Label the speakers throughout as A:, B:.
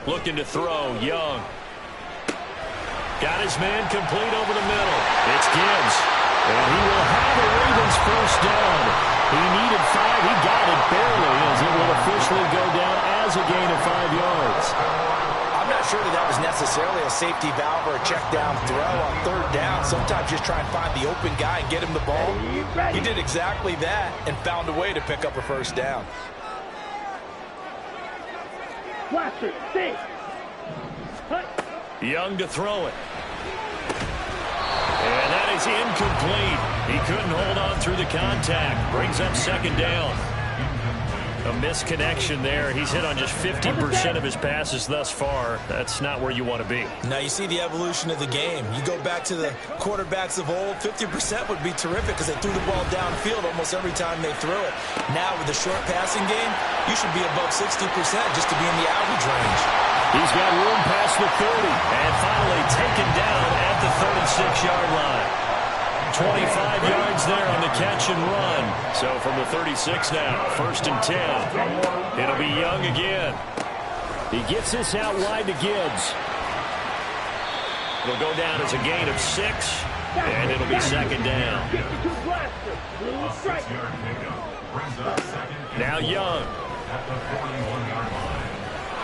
A: Looking to throw, Young. Got his man complete over the middle. It's Gibbs. And he will have the Ravens first down. He needed 5. He got it barely as it will officially go down as a gain of 5 yards.
B: I'm not sure that was necessarily a safety valve or a check down throw on third down. Sometimes just try and find the open guy and get him the ball. He did exactly that and found a way to pick up a first down.
A: Young to throw it. And that is incomplete. He couldn't hold on through the contact. Brings up second down. A misconnection there. He's hit on just 50% of his passes thus far. That's not where you want to be.
B: Now you see the evolution of the game. You go back to the quarterbacks of old, 50% would be terrific because they threw the ball downfield almost every time they threw it. Now with the short passing game, you should be above 60% just to be in the average range.
A: He's got room past the 30 and finally taken down at the 36-yard line. 25 yards there on the catch and run. So from the 36 now, 1st and 10. It'll be Young again. He gets this out wide to Gibbs. It'll go down as a gain of 6, and it'll be second down. Now Young.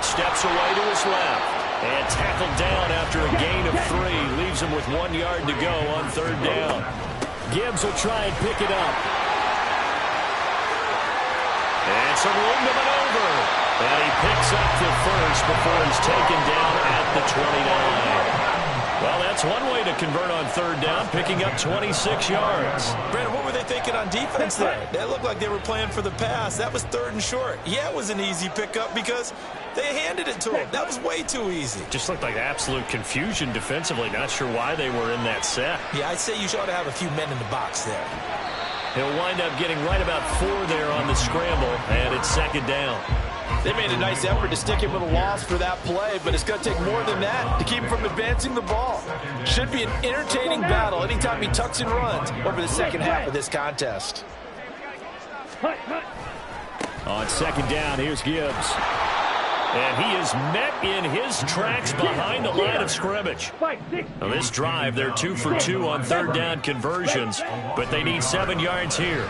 A: Steps away to his left. And tackled down after a gain of 3. Leaves him with 1 yard to go on third down. Gibbs will try and pick it up. And some room to maneuver. And he picks up the first before he's taken down at the 29. Well, that's one way to convert on third down, picking up 26 yards.
B: Brandon, what were they thinking on defense there? That looked like they were playing for the pass. That was 3rd and short. Yeah, it was an easy pickup because they handed it to him. That was way too easy.
A: Just looked like absolute confusion defensively. Not sure why they were in that set.
B: Yeah, I'd say you ought to have a few men in the box there.
A: He'll wind up getting right about 4 there on the scramble, and it's second down.
B: They made a nice effort to stick him with a loss for that play, but it's going to take more than that to keep him from advancing the ball. Should be an entertaining battle anytime he tucks and runs over the second half of this contest.
A: On second down, here's Gibbs. And he is met in his tracks behind the line of scrimmage. Now this drive, they're 2 for 2 on third down conversions, but they need 7 yards here.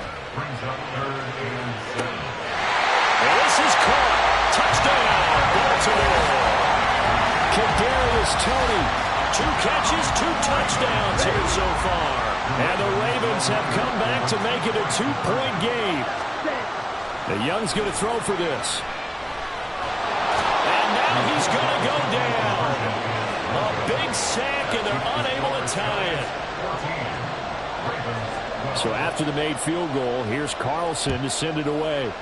A: And this is caught. Touchdown, Baltimore. Kadarius Toney, 2 catches, 2 touchdowns here so far. And the Ravens have come back to make it a 2-point game. The Young's going to throw for this. And now he's going to go down. A big sack, and they're unable to tie it. So after the made field goal, here's Carlson to send it away.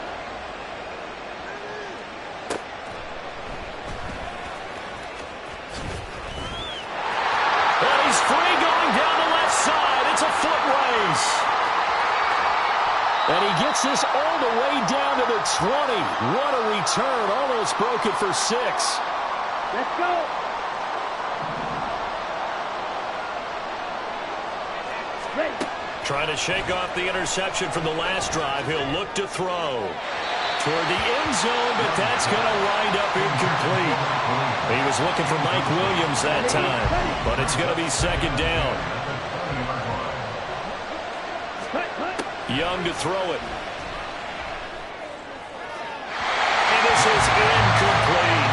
A: And he gets this all the way down to the 20. What a return. Almost broke it for 6.
C: Let's go. Ready.
A: Trying to shake off the interception from the last drive. He'll look to throw toward the end zone, but that's going to wind up incomplete. He was looking for Mike Williams that time, but it's going to be second down. Young to throw it. And this is incomplete.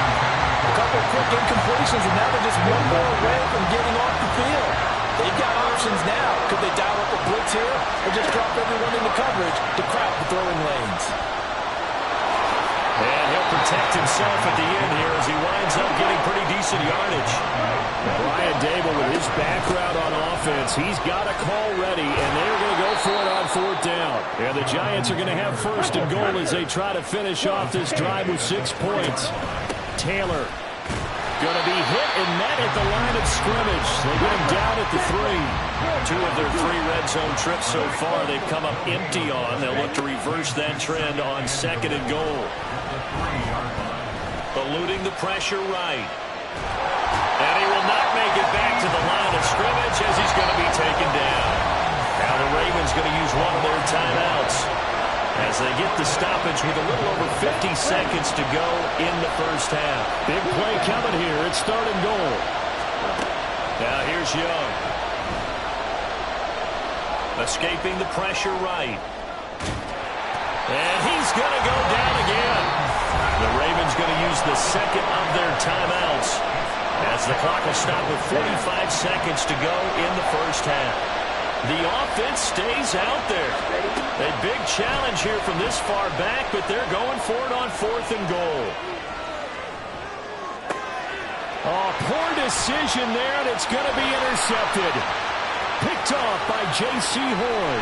B: A couple of quick incompletions, and now they're just one more away from getting off the field. They've got options now. Could they dial up a blitz here or just drop everyone into coverage to crowd the throwing lanes?
A: And he'll protect himself at the end here as he winds up getting pretty decent yardage. Brian Dable with his background on offense, he's got a call ready, and they're going to go for it on fourth down. And the Giants are going to have first and goal as they try to finish off this drive with 6 points. Taylor going to be hit and met at the line of scrimmage. They get him down at the 3. 2 of their 3 red zone trips so far they've come up empty on. They'll look to reverse that trend on second and goal. Eluding the pressure right. And he will not make it back to the line of scrimmage as he's going to be taken down. Now the Ravens going to use one of their timeouts as they get the stoppage with a little over 50 seconds to go in the first half. Big play coming here. It's 3rd and goal. Now here's Young. Escaping the pressure right. And he's going to go down again. The Ravens going to use the second of their timeouts as the clock will stop with 45 seconds to go in the first half. The offense stays out there. A big challenge here from this far back, but they're going for it on 4th and goal. Oh, poor decision there, and it's going to be intercepted. Picked off by J.C. Horn.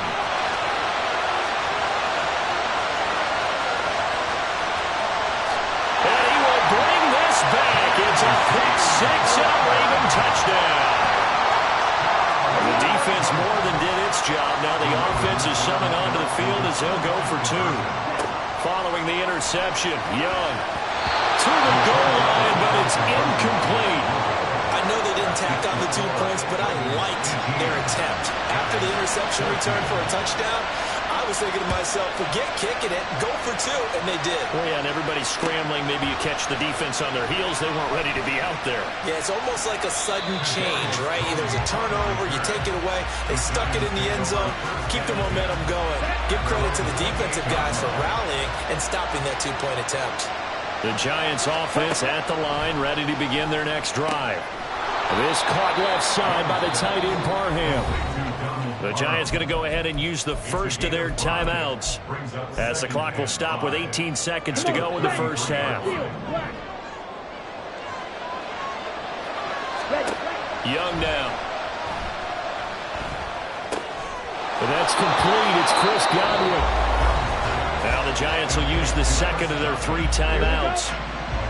A: And he will bring this back. It's a pick 6 and a Raven touchdown. The defense more than did its job. Now the offense is coming onto the field as they'll go for 2. Following the interception, Young to the goal line, but it's incomplete.
B: I know they didn't tack on the 2 points, but I liked their attempt. After the interception return for a touchdown, I was thinking to myself, forget kicking it, go for 2, and they did.
A: Well, yeah, and everybody's scrambling. Maybe you catch the defense on their heels. They weren't ready to be out there.
B: Yeah, it's almost like a sudden change, right? There's a turnover, you take it away, they stuck it in the end zone, keep the momentum going. Give credit to the defensive guys for rallying and stopping that 2-point attempt.
A: The Giants offense at the line, ready to begin their next drive. This caught left side by the tight end Parham. The Giants going to go ahead and use the first of their timeouts as the clock will stop with 18 seconds to go in the first half. Young now. And that's complete. It's Chris Godwin. Now the Giants will use the second of their 3 timeouts.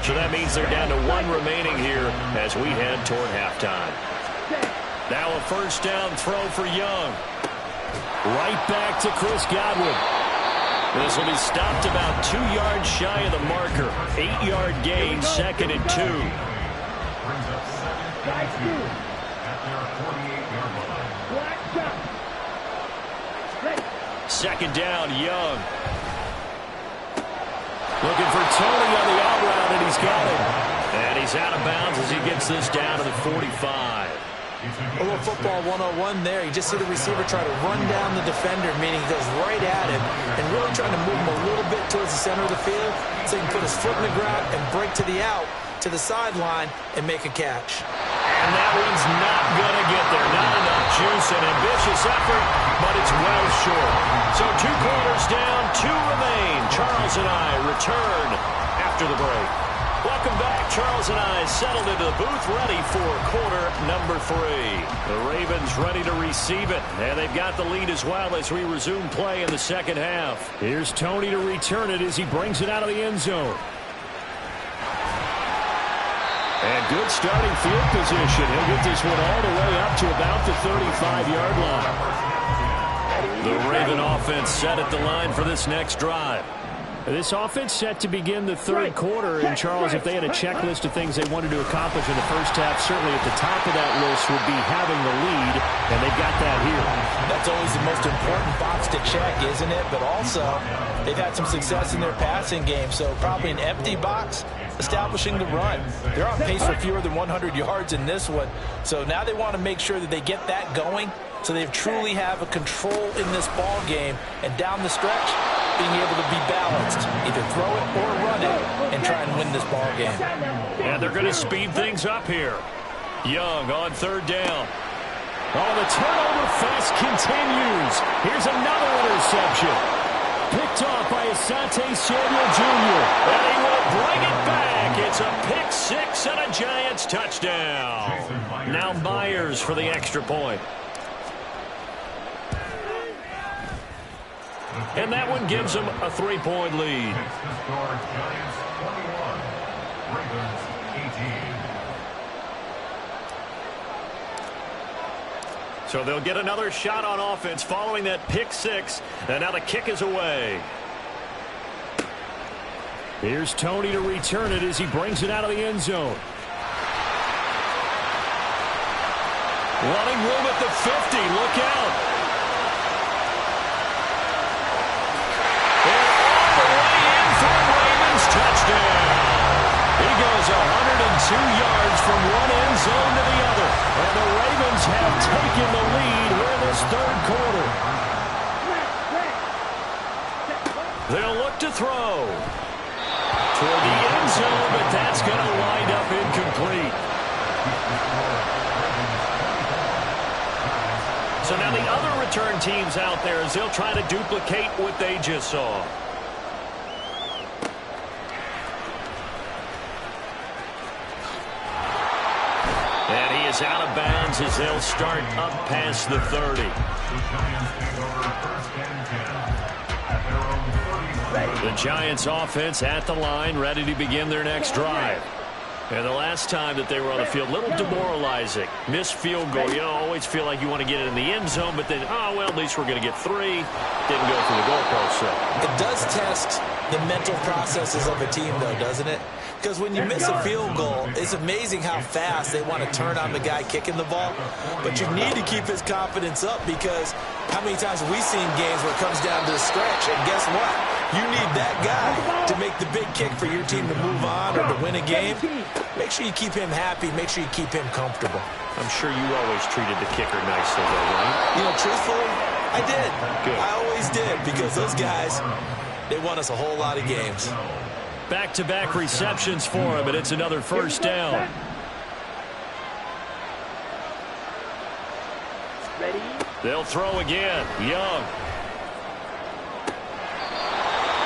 A: So that means they're down to 1 remaining here as we head toward halftime. Now a first down throw for Young. Right back to Chris Godwin. This will be stopped about 2 yards shy of the marker. 8-yard gain, 2nd and 2. Second down, Young. Looking for Tony on the out route, and he's got him. And he's out of bounds as he gets this down to the 45.
B: A little football 101 there. You just see the receiver try to run down the defender, meaning he goes right at him and really trying to move him a little bit towards the center of the field so he can put his foot in the ground and break to the out, to the sideline, and make a catch.
A: And that one's not going to get there. Not enough juice, an ambitious effort, but it's well short. So 2 quarters down, 2 remain. Charles and I return after the break. Welcome back. Charles and I settled into the booth, ready for quarter number 3. The Ravens ready to receive it, and they've got the lead as well as we resume play in the second half. Here's Tony to return it as he brings it out of the end zone. And good starting field position. He'll get this one all the way up to about the 35-yard line. The Raven offense set at the line for this next drive. This offense set to begin the 3rd quarter. And, Charles, if they had a checklist of things they wanted to accomplish in the first half, certainly at the top of that list would be having the lead, and they've got that here.
B: That's always the most important box to check, isn't it? But also, they've had some success in their passing game, so probably an empty box establishing the run. They're on pace for fewer than 100 yards in this one, so now they want to make sure that they get that going so they truly have a control in this ball game, and down the stretch, being able to be balanced, either throw it or run it, and try and win this ball game.
A: And they're going to speed things up here. Young on 3rd down. Oh, the turnover fest continues. Here's another interception. Picked off by Asante Samuel Jr. And he will bring it back. It's a pick 6 and a Giants touchdown. Now Myers for the extra point. And that one gives them a 3-point lead. So they'll get another shot on offense following that pick 6. And now the kick is away. Here's Tony to return it as he brings it out of the end zone. Running room at the 50. Look out. Touchdown. He goes yards from one end zone to the other. And the Ravens have taken the lead here in this third quarter. They'll look to throw toward the end zone, but that's going to wind up incomplete. So now the other return teams out there as they'll try to duplicate what they just saw. And he is out of bounds as they'll start up past the 30. The Giants offense at the line, ready to begin their next drive. And the last time that they were on the field, a little demoralizing. Missed field goal. You always feel like you want to get it in the end zone, but then, oh, well, at least we're going to get 3. Didn't go for the goalpost. So
B: it does test the mental processes of a team, though, doesn't it? Because when you miss a field goal, it's amazing how fast they want to turn on the guy kicking the ball. But you need to keep his confidence up, because how many times have we seen games where it comes down to the stretch, and guess what? You need that guy to make the big kick for your team to move on or to win a game. Make sure you keep him happy. Make sure you keep him comfortable.
A: I'm sure you always treated the kicker nicely, though, right?
B: You know, truthfully, I did.
A: Good.
B: I always did, because those guys, they won us a whole lot of games.
A: Back-to-back receptions for him, and it's another first down.
C: Ready?
A: They'll throw again. Young.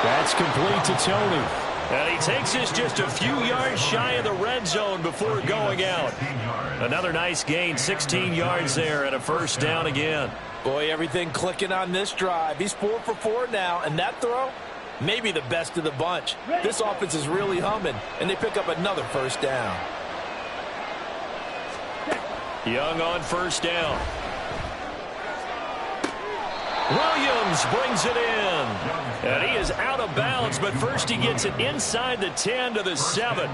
A: That's complete to Tony. And he takes us just a few yards shy of the red zone before going out. Another nice gain, 16 yards there, and a first down again.
D: Boy, everything clicking on this drive. He's 4 for 4 now, and that throw, maybe the best of the bunch. This offense is really humming, and they pick up another first down.
A: Young on first down. Williams brings it in. And he is out of bounds, but first he gets it inside the 10 to the 7.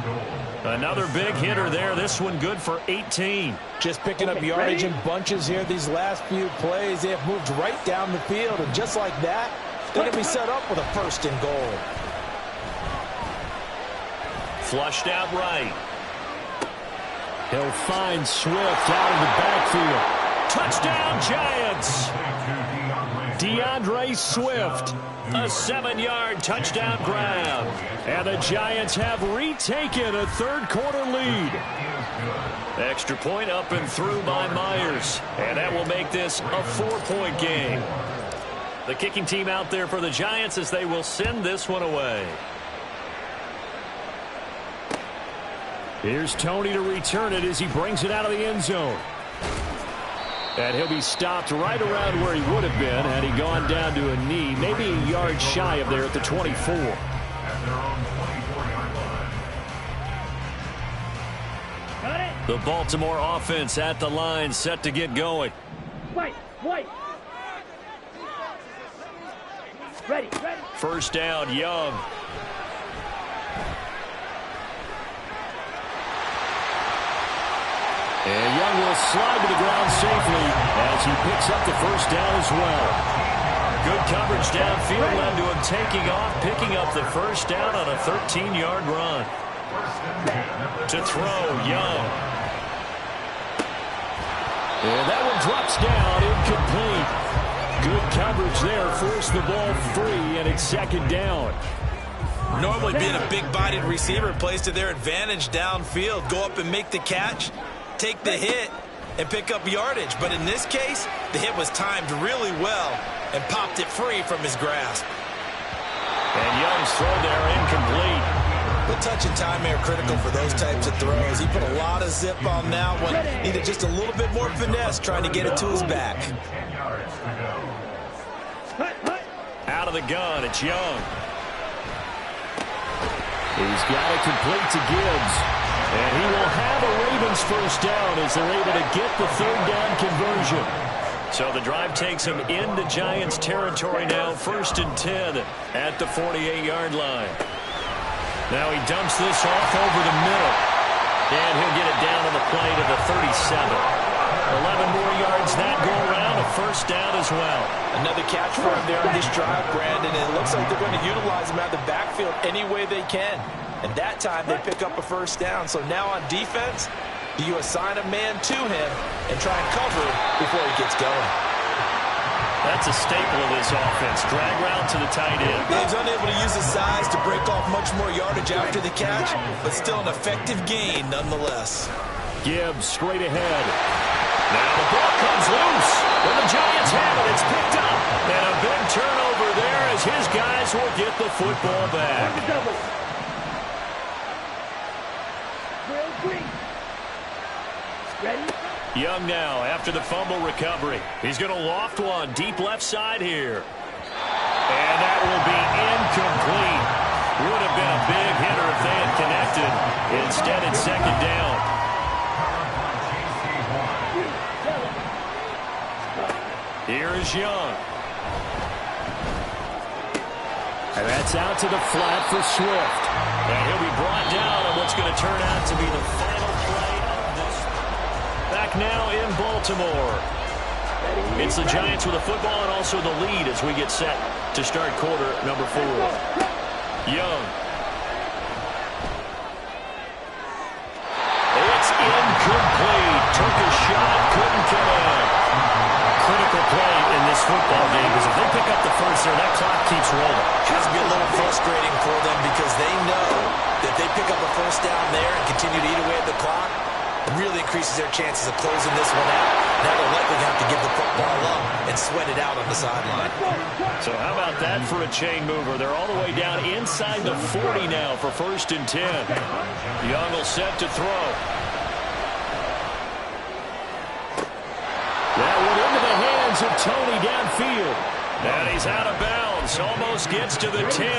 A: Another big hitter there. This one good for 18.
D: Just picking up yardage in bunches here these last few plays. They have moved right down the field, and just like that, they're going to be set up with a first and goal.
A: Flushed out right. He'll find Swift out of the backfield. Touchdown, Giants! DeAndre Swift, a 7-yard touchdown grab. And the Giants have retaken a third-quarter lead. Extra point up and through by Myers. And that will make this a 4-point game. The kicking team out there for the Giants as they will send this one away. Here's Tony to return it as he brings it out of the end zone. And he'll be stopped right around where he would have been had he gone down to a knee, maybe a yard shy of there at the 24. The Baltimore offense at the line, set to get going.
C: White. Ready.
A: First down, Young. And Young will slide to the ground safely as he picks up the first down as well. Good coverage downfield led to him taking off, picking up the first down on a 13-yard run. To throw, Young. And that one drops down, incomplete. Good coverage there, forced the ball free, and it's second down.
B: Normally being a big-bodied receiver plays to their advantage downfield. Go up and make the catch, take the hit, and pick up yardage. But in this case, the hit was timed really well and popped it free from his grasp.
A: And Young's throw there incomplete.
B: The touch and time are critical for those types of throws. He put a lot of zip on that one. Needed just a little bit more finesse trying to get it to his back.
A: Out of the gun, it's Young. He's got it complete to Gibbs. And he will have a Ravens first down as they're able to get the third down conversion. So the drive takes him into Giants territory now, 1st and 10 at the 48-yard line. Now he dumps this off over the middle. And he'll get it down on the play to the 37. 11 more yards that go around, a first down as well.
D: Another catch for him there on this drive, Brandon. And it looks like they're going to utilize him out of the backfield any way they can.
B: And that time they pick up a first down. So now on defense, do you assign a man to him and try and cover before he gets going?
A: That's a staple of this offense. Drag route to the tight end.
B: He's unable to use his size to break off much more yardage after the catch, but still an effective gain nonetheless.
A: Gibbs straight ahead. Now the ball comes loose. When the Giants have it, it's picked up. And a big turnover there as his guys will get the football back.
C: Ready?
A: Young now after the fumble recovery. He's going to loft one deep left side here. And that will be incomplete. Would have been a big hitter if they had connected. Instead, it's second down. Here is Young. And that's out to the flat for Swift. And he'll be brought down on what's going to turn out to be the final play of this. Back now in Baltimore. It's the Giants with a football and also the lead as we get set to start quarter number 4. Young. It's incomplete. Took a shot, couldn't connect. Critical play in this football game because if they pick up the first there, that clock keeps rolling.
B: Has to be a little frustrating for them because they know that they pick up a first down there and continue to eat away at the clock, really increases their chances of closing this one out. Now they're likely going to have to give the football up and sweat it out on the sideline.
A: So how about that for a chain mover? They're all the way down inside the 40 now for 1st and 10. Young will set to throw. That one into the hands of Tony downfield. And he's out of bounds. Almost gets to the 10.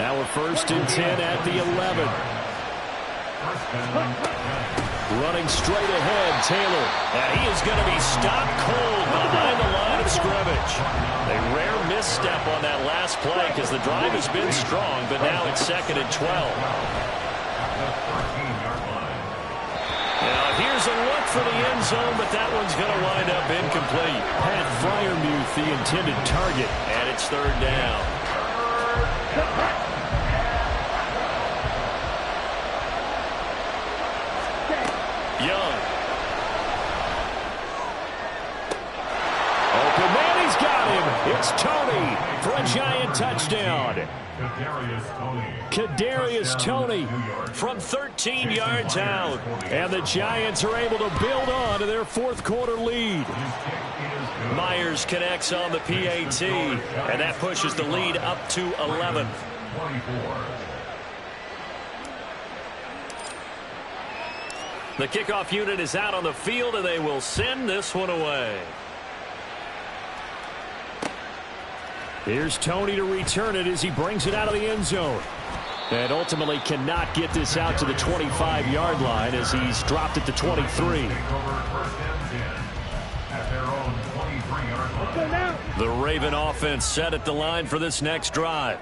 A: Now we're 1st and 10 at the 11. Running straight ahead, Taylor. And he is going to be stopped cold behind the line of scrimmage. A rare misstep on that last play because the drive has been strong, but now it's 2nd and 12. Now here's a look for the end zone, but that one's going to wind up incomplete. Pat Freiermuth, the intended target, and it's 3rd down. Young. Open man, he's got him. It's Tony for a Giant touchdown. Kadarius Toney from 13 yards out. And the Giants are able to build on to their 4th quarter lead. Myers connects on the PAT, and that pushes the lead up to 11. The kickoff unit is out on the field, and they will send this one away. Here's Tony to return it as he brings it out of the end zone. And ultimately cannot get this out to the 25-yard line as he's dropped it to 23. The Raven offense set at the line for this next drive.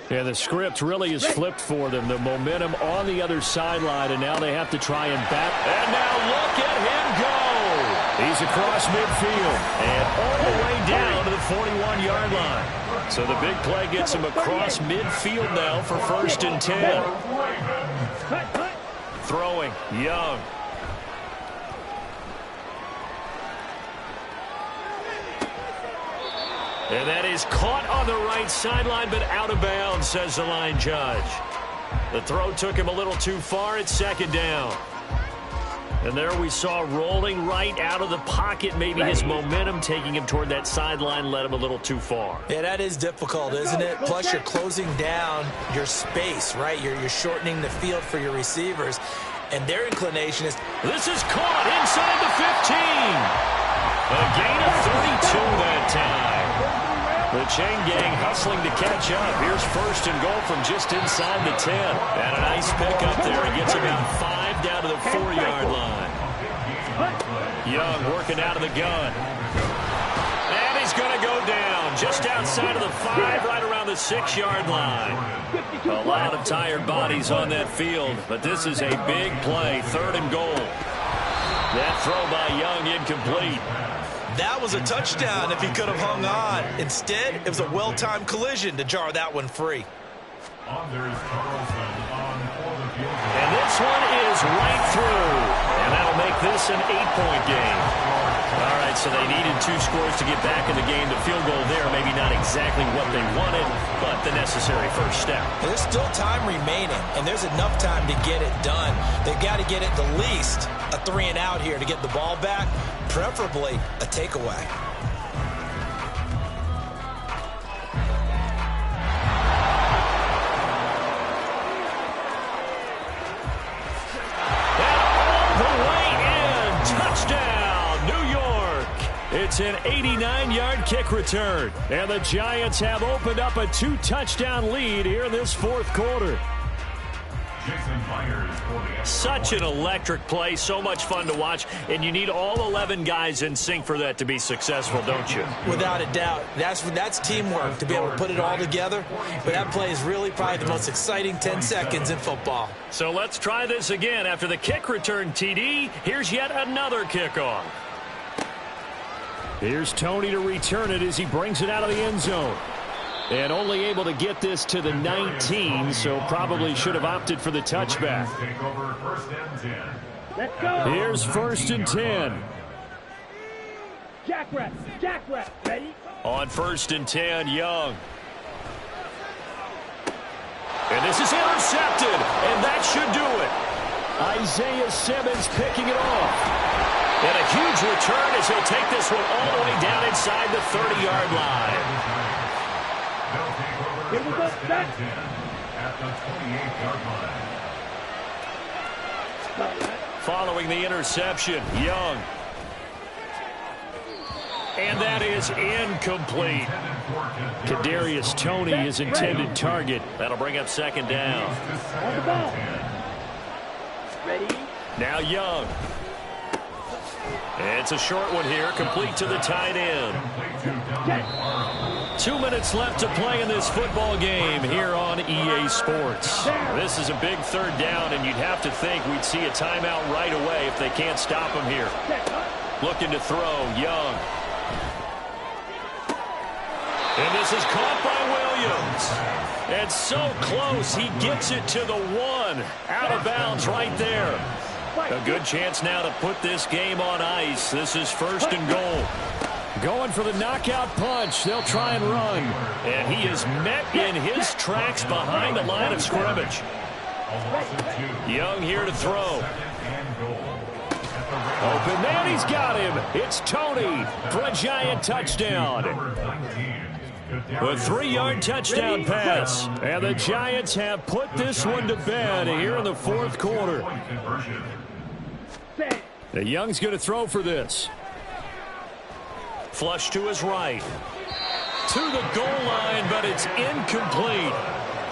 A: And the script really is flipped for them. The momentum on the other sideline, and now they have to try and back. And now look at him go. He's across midfield and all the way down to the 41-yard line. So the big play gets him across midfield now for 1st and 10. Throwing, Young. And that is caught on the right sideline, but out of bounds, says the line judge. The throw took him a little too far. It's 2nd down. And there we saw rolling right out of the pocket. Maybe his momentum taking him toward that sideline led him a little too far.
B: Yeah, that is difficult, isn't it? Plus, you're closing down your space, right? You're shortening the field for your receivers. And their inclination is...
A: This is caught inside the 15. A gain of 32 that time. The chain gang hustling to catch up. Here's 1st and goal from just inside the 10. And a nice pickup there. He gets about 5 down to the 4-yard line. Young working out of the gun. And he's going to go down just outside of the 5, right around the 6-yard line. A lot of tired bodies on that field, but this is a big play. 3rd and goal. That throw by Young incomplete.
B: That was a touchdown if he could have hung on. Instead, it was a well-timed collision to jar that one free.
E: Anders Carlson on
A: And this one is right through. And that'll make this an 8-point game. All right, so they needed 2 scores to get back in the game. The field goal there, maybe not exactly what they wanted, but the necessary first step.
B: There's still time remaining, and there's enough time to get it done. They've got to get it the least a 3-and-out here to get the ball back, preferably a takeaway.
A: It's an 89-yard kick return, and the Giants have opened up a 2-touchdown lead here in this fourth quarter. Such an electric play, so much fun to watch, and you need all 11 guys in sync for that to be successful, don't you?
B: Without a doubt. That's teamwork, to be able to put it all together. But that play is really probably the most exciting 10 seconds in football.
A: So let's try this again. After the kick return TD, here's yet another kickoff. Here's Tony to return it as he brings it out of the end zone. And only able to get this to the 19, so probably should have opted for the touchback.
C: Let's go.
A: Here's 1st and 10.
C: Jack rep. Ready?
A: On 1st and 10, Young. And this is intercepted, and that should do it. Isaiah Simmons picking it off. And a huge return as he'll take this one all the way down inside the 30-yard line.
C: Here we go, set.
E: At the 28-yard line.
A: Following the interception, Young. And that is incomplete. Kadarius Toney, his intended target. That'll bring up 2nd down.
C: On the ball. Ready?
A: Now Young. It's a short one here, complete to the tight end. 2 minutes left to play in this football game here on EA Sports. This is a big 3rd down, and you'd have to think we'd see a timeout right away if they can't stop him here. Looking to throw, Young. And this is caught by Williams. And so close, he gets it to the 1. Out of bounds right there. A good chance now to put this game on ice. This is 1st and goal. Going for the knockout punch. They'll try and run. And he is met in his tracks behind the line of scrimmage. Young here to throw. Open man, he's got him. It's Toney for a Giant touchdown. A 3-yard touchdown pass. And the Giants have put this one to bed here in the 4th quarter. The Young's going to throw for this. Flush to his right. To the goal line, but it's incomplete.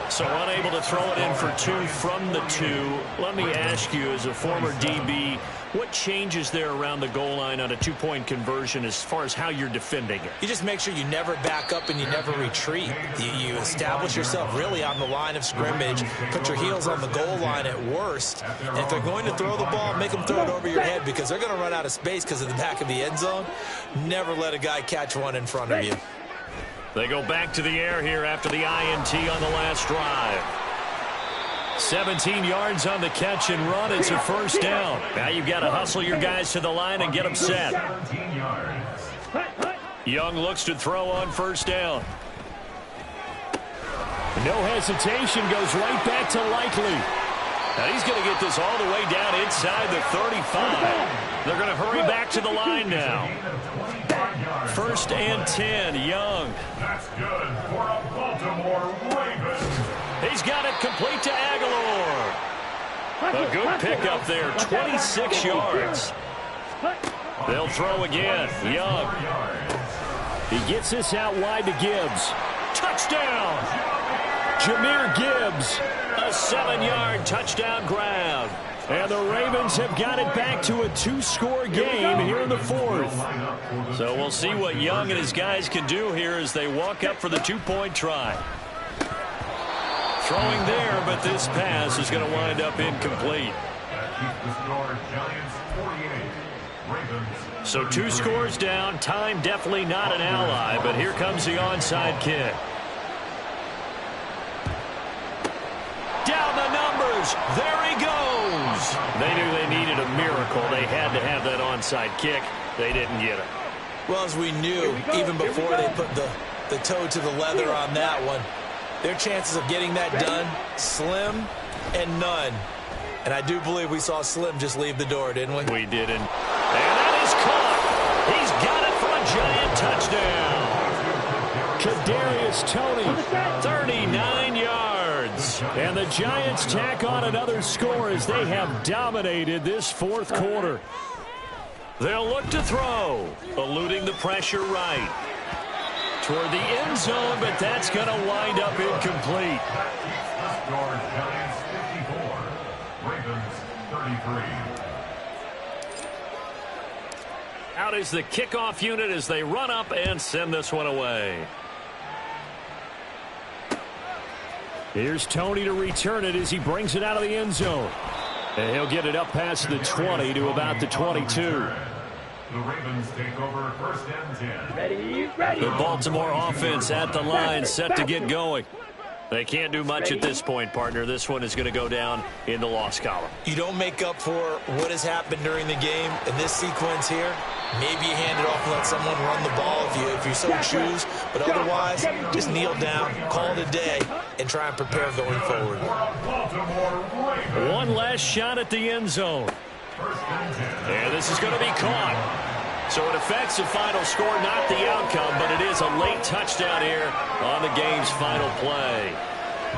A: So unable to throw it in for 2 from the 2. Let me ask you, as a former DB, what changes there around the goal line on a 2-point conversion as far as how you're defending it?
B: You just make sure you never back up and you never retreat. You establish yourself really on the line of scrimmage, put your heels on the goal line at worst. And if they're going to throw the ball, make them throw it over your head because they're going to run out of space because of the back of the end zone. Never let a guy catch one in front of you.
A: They go back to the air here after the INT on the last drive. 17 yards on the catch and run. It's a 1st down. Now you've got to hustle your guys to the line and get them set. Young looks to throw on 1st down. No hesitation, goes right back to Likely. Now he's going to get this all the way down inside the 35. They're going to hurry back to the line now. 1st and 10, Young.
E: That's good for a Baltimore Ravens.
A: He's got it complete to Aguilar. A good pickup there, 26 yards. They'll throw again, Young. He gets this out wide to Gibbs. Touchdown! Jahmyr Gibbs, a 7-yard touchdown grab. And the Ravens have got it back to a 2-score game here in the 4th. So we'll see what Young and his guys can do here as they walk up for the 2-point try. Throwing there, but this pass is going to wind up incomplete. So 2 scores down. Time definitely not an ally, but here comes the onside kick. Down the numbers. There he They knew they needed a miracle. They had to have that onside kick. They didn't get it.
B: Well, as we knew, even before they put the toe to the leather on that one, their chances of getting that done, slim and none. And I do believe we saw Slim just leave the door, didn't we?
A: We didn't. And that is caught. He's got it for a giant touchdown. Kadarius Toney, 39 yards. And the Giants tack on another score as they have dominated this fourth quarter. They'll look to throw, eluding the pressure right. Toward the end zone, but that's going to wind up incomplete.
E: Giants 54, Ravens 33.
A: Out is the kickoff unit as they run up and send this one away. Here's Toney to return it as he brings it out of the end zone. And he'll get it up past the 20 to about the 22.
E: The Ravens take over first and 10.
C: Ready.
A: The Baltimore offense at the line, set to get going. They can't do much at this point, partner. This one is going to go down in the loss column.
B: You don't make up for what has happened during the game in this sequence here. Maybe you hand it off and let someone run the ball if you so choose. But otherwise, just kneel down, call it a day, and try and prepare going forward.
A: One last shot at the end zone. And this is going to be caught. So it affects the final score, not the outcome, but it is a late touchdown here on the game's final play.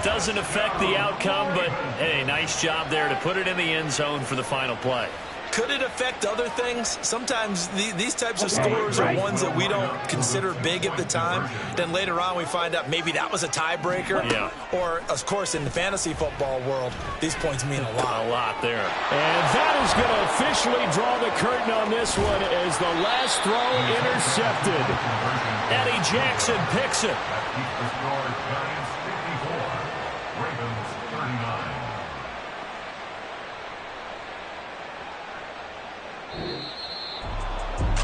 A: Doesn't affect the outcome, but, hey, nice job there to put it in the end zone for the final play.
B: Could it affect other things? Sometimes these types of scores are ones that we don't consider big at the time. Then later on we find out maybe that was a tiebreaker.
A: Yeah.
B: Or, of course, in the fantasy football world, these points mean a lot.
A: A lot there. And that is going to officially draw the curtain on this one as the last throw intercepted. Eddie Jackson picks it.
E: Giants 54, Ravens 39.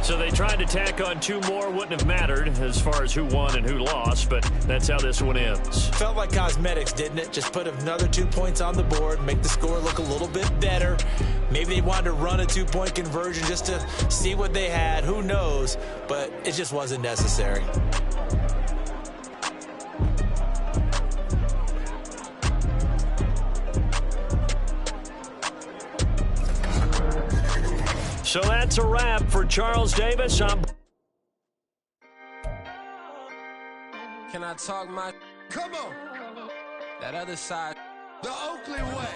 A: So they tried to tack on two more. Wouldn't have mattered as far as who won and who lost, but that's how this one ends.
B: Felt like cosmetics, didn't it? Just put another 2 points on the board, make the score look a little bit better. Maybe they wanted to run a 2-point conversion just to see what they had. Who knows? But it just wasn't necessary.
A: So that's a wrap for Charles Davis.
F: Can I talk my...
G: Come on.
F: That other side.
G: The Oakley way.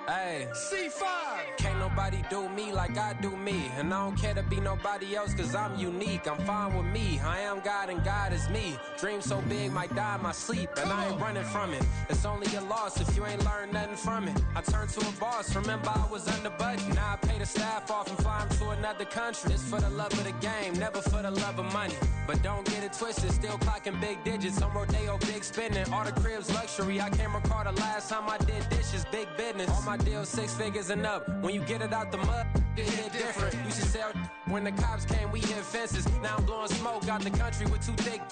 F: Hey.
G: C5.
F: Can't nobody do me like I do me. And I don't care to be nobody else cause I'm unique. I'm fine with me. I am God and God is me. Dream so big might die in my sleep. And I ain't running from it. It's only a loss if you ain't learned nothing from it. I turned to a boss. Remember I was under budget. Now I pay the staff off and fly them to another country. It's for the love of the game, never for the love of money. But don't get it twisted. Still clocking big digits. On Rodeo, big spending. All the cribs luxury. I can't recall the last time I did dishes. Big business. All my deals 6 figures and up. When you get it out the mud, it hit different. Used to sell when the cops came, we hit fences. Now I'm blowing smoke out the country with 2 thick.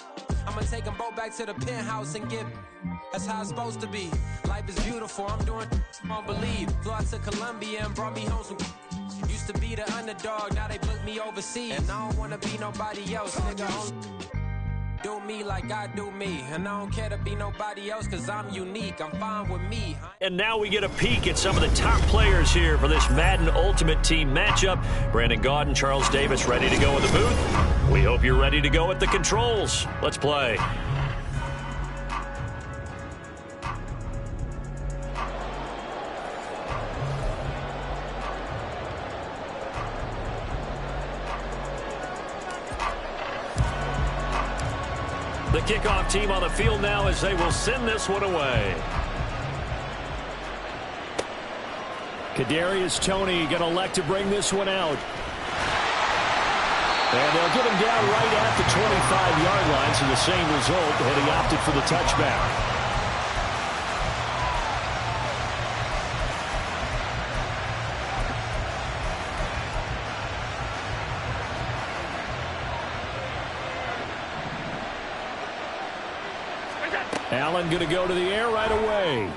F: I'ma take them both back to the penthouse and get. That's how it's supposed to be. Life is beautiful. I'm doing I don't believe. Flew out to Colombia and brought me home some. Used to be the underdog, now they booked me overseas. And I don't wanna be nobody else, nigga. Do me like I do me. And I don't care to be nobody else cause I'm unique. I'm fine with me.
A: And now we get a peek at some of the top players here for this Madden Ultimate Team matchup. Brandon Gaudin, Charles Davis ready to go in the booth. We hope you're ready to go at the controls. Let's play. The kickoff team on the field now as they will send this one away. Kadarius Toney going to elect to bring this one out. And they'll get him down right at the 25-yard line, so the same result, and he opted for the touchback. Allen going to go to the air right away.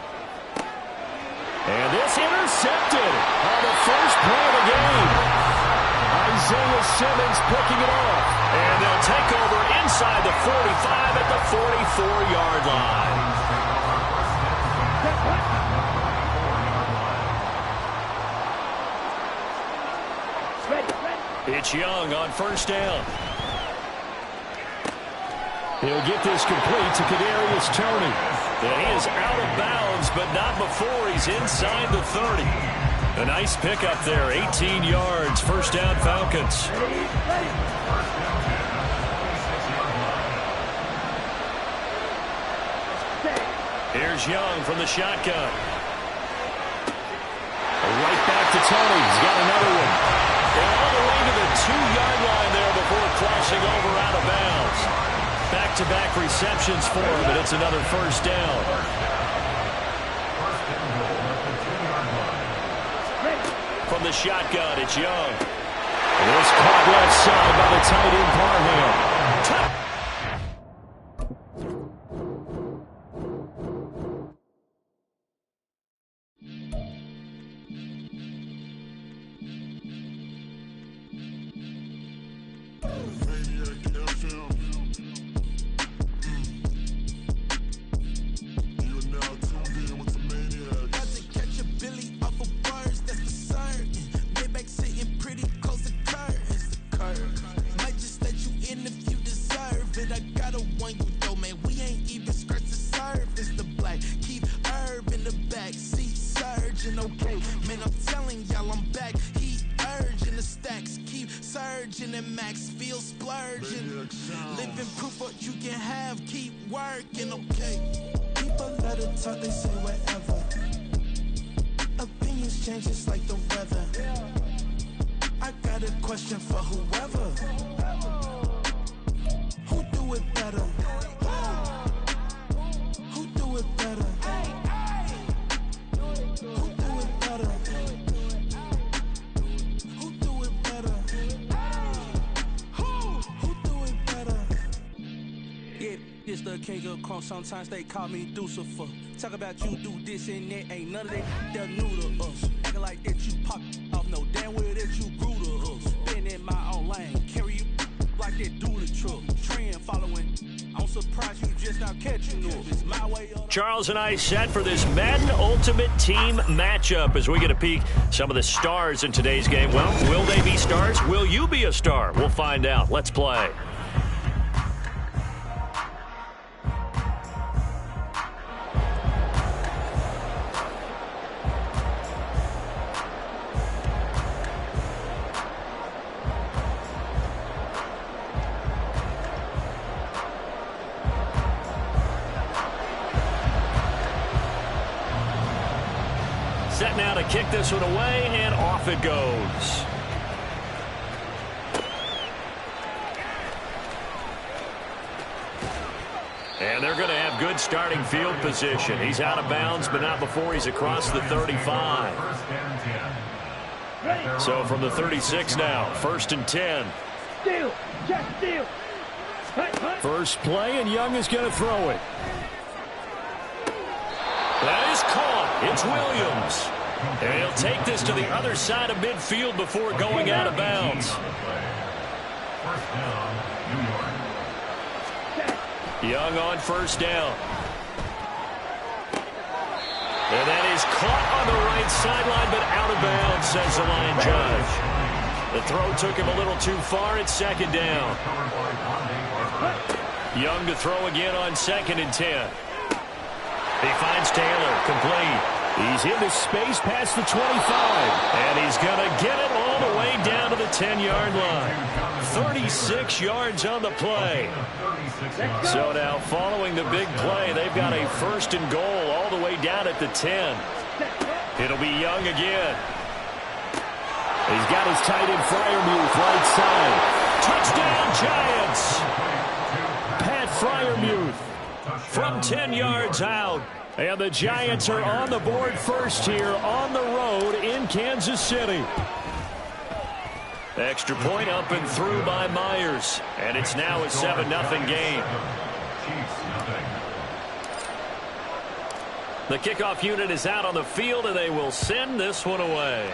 A: And this intercepted on the first play of the game. Isaiah Simmons picking it off. And they'll take over inside the 45 at the 44-yard line. It's Young on first down. He'll get this complete to Kadarius Toney. And he is out of bounds, but not before he's inside the 30. A nice pickup there, 18 yards, first down Falcons. Here's Young from the shotgun. Right back to Toney. He's got another one. And all the way to the 2-yard line there before crossing over out of bounds. Back-to-back receptions for him, and it's another first down. From the shotgun, it's Young. And it's caught left side by the tight end Parham.
H: Sometimes they call me Lucifer. Talk about you do this and that. Ain't none of that. They're new to us. Acting like that you pop off. No damn well that you grew to us. Been in my own lane. Carry you like that do the truck. Trend following. I'm surprised you just now catching us. It's my way of...
A: Charles and I set for this Madden Ultimate Team matchup as we get a peek some of the stars in today's game. Well, will they be stars? Will you be a star? We'll find out. Let's play. Set now to kick this one away, and off it goes. And they're going to have good starting field position. He's out of bounds, but not before he's across the 35. So from the 36 now, 1st and 10.
C: Steal, just steal.
A: First play, and Young is going to throw it. That is caught. It's Williams. And he'll take this to the other side of midfield before going out of bounds. Young on first down. And that is caught on the right sideline, but out of bounds, says the line judge. The throw took him a little too far at 2nd down. Young to throw again on 2nd and 10. He finds Taylor, complete. He's into space past the 25. And he's going to get it all the way down to the 10-yard line. 36 yards on the play. So now following the big play, they've got a 1st and goal all the way down at the 10. It'll be Young again. He's got his tight end Freiermuth right side. Touchdown Giants. Pat Freiermuth from 10 yards out. And the Giants are on the board first here on the road in Kansas City. Extra point up and through by Myers. And it's now a 7-0 game. The kickoff unit is out on the field, and they will send this one away.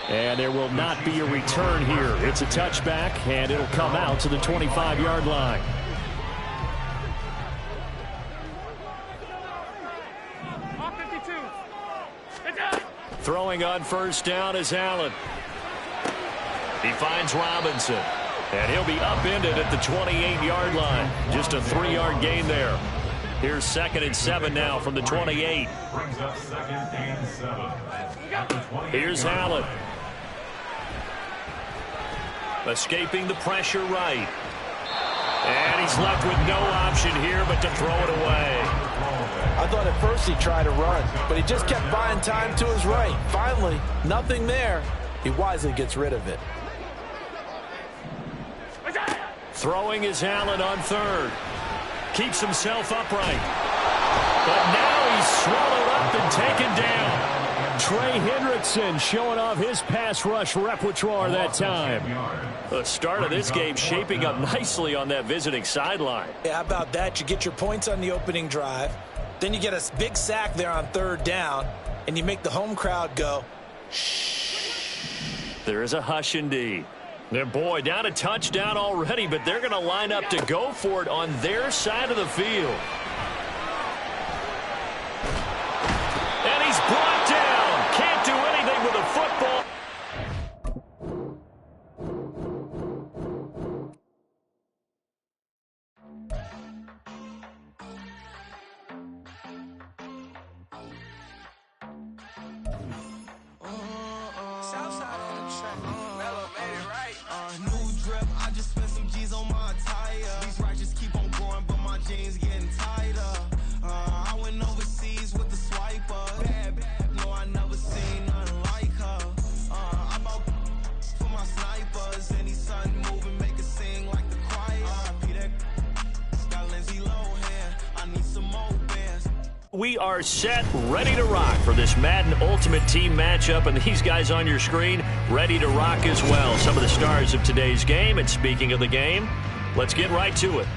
A: And there will not be a return here. It's a touchback, and it'll come out to the 25-yard line. Throwing on first down is Allen. He finds Robinson. And he'll be upended at the 28-yard line. Just a 3-yard gain there. Here's 2nd and 7 now from the 28.
E: Brings up 2nd and 7.
A: Here's Allen. Escaping the pressure right. And he's left with no option here but to throw it away.
D: I thought at first he tried to run, but he just kept buying time to his right. Finally, nothing there. He wisely gets rid of it.
A: Throwing is Allen on 3rd. Keeps himself upright. But now he's swallowed up and taken down. Trey Hendrickson showing off his pass rush repertoire that time. The start of this game shaping up nicely on that visiting sideline.
B: Yeah, how about that? You get your points on the opening drive. Then you get a big sack there on 3rd down. And you make the home crowd go, shh.
A: There is a hush indeed. And boy, down a touchdown already, but they're going to line up to go for it on their side of the field. And he's brought down. Can't do anything with a football. We are set, ready to rock for this Madden Ultimate Team matchup, and these guys on your screen ready to rock as well. Some of the stars of today's game, and speaking of the game, let's get right to it.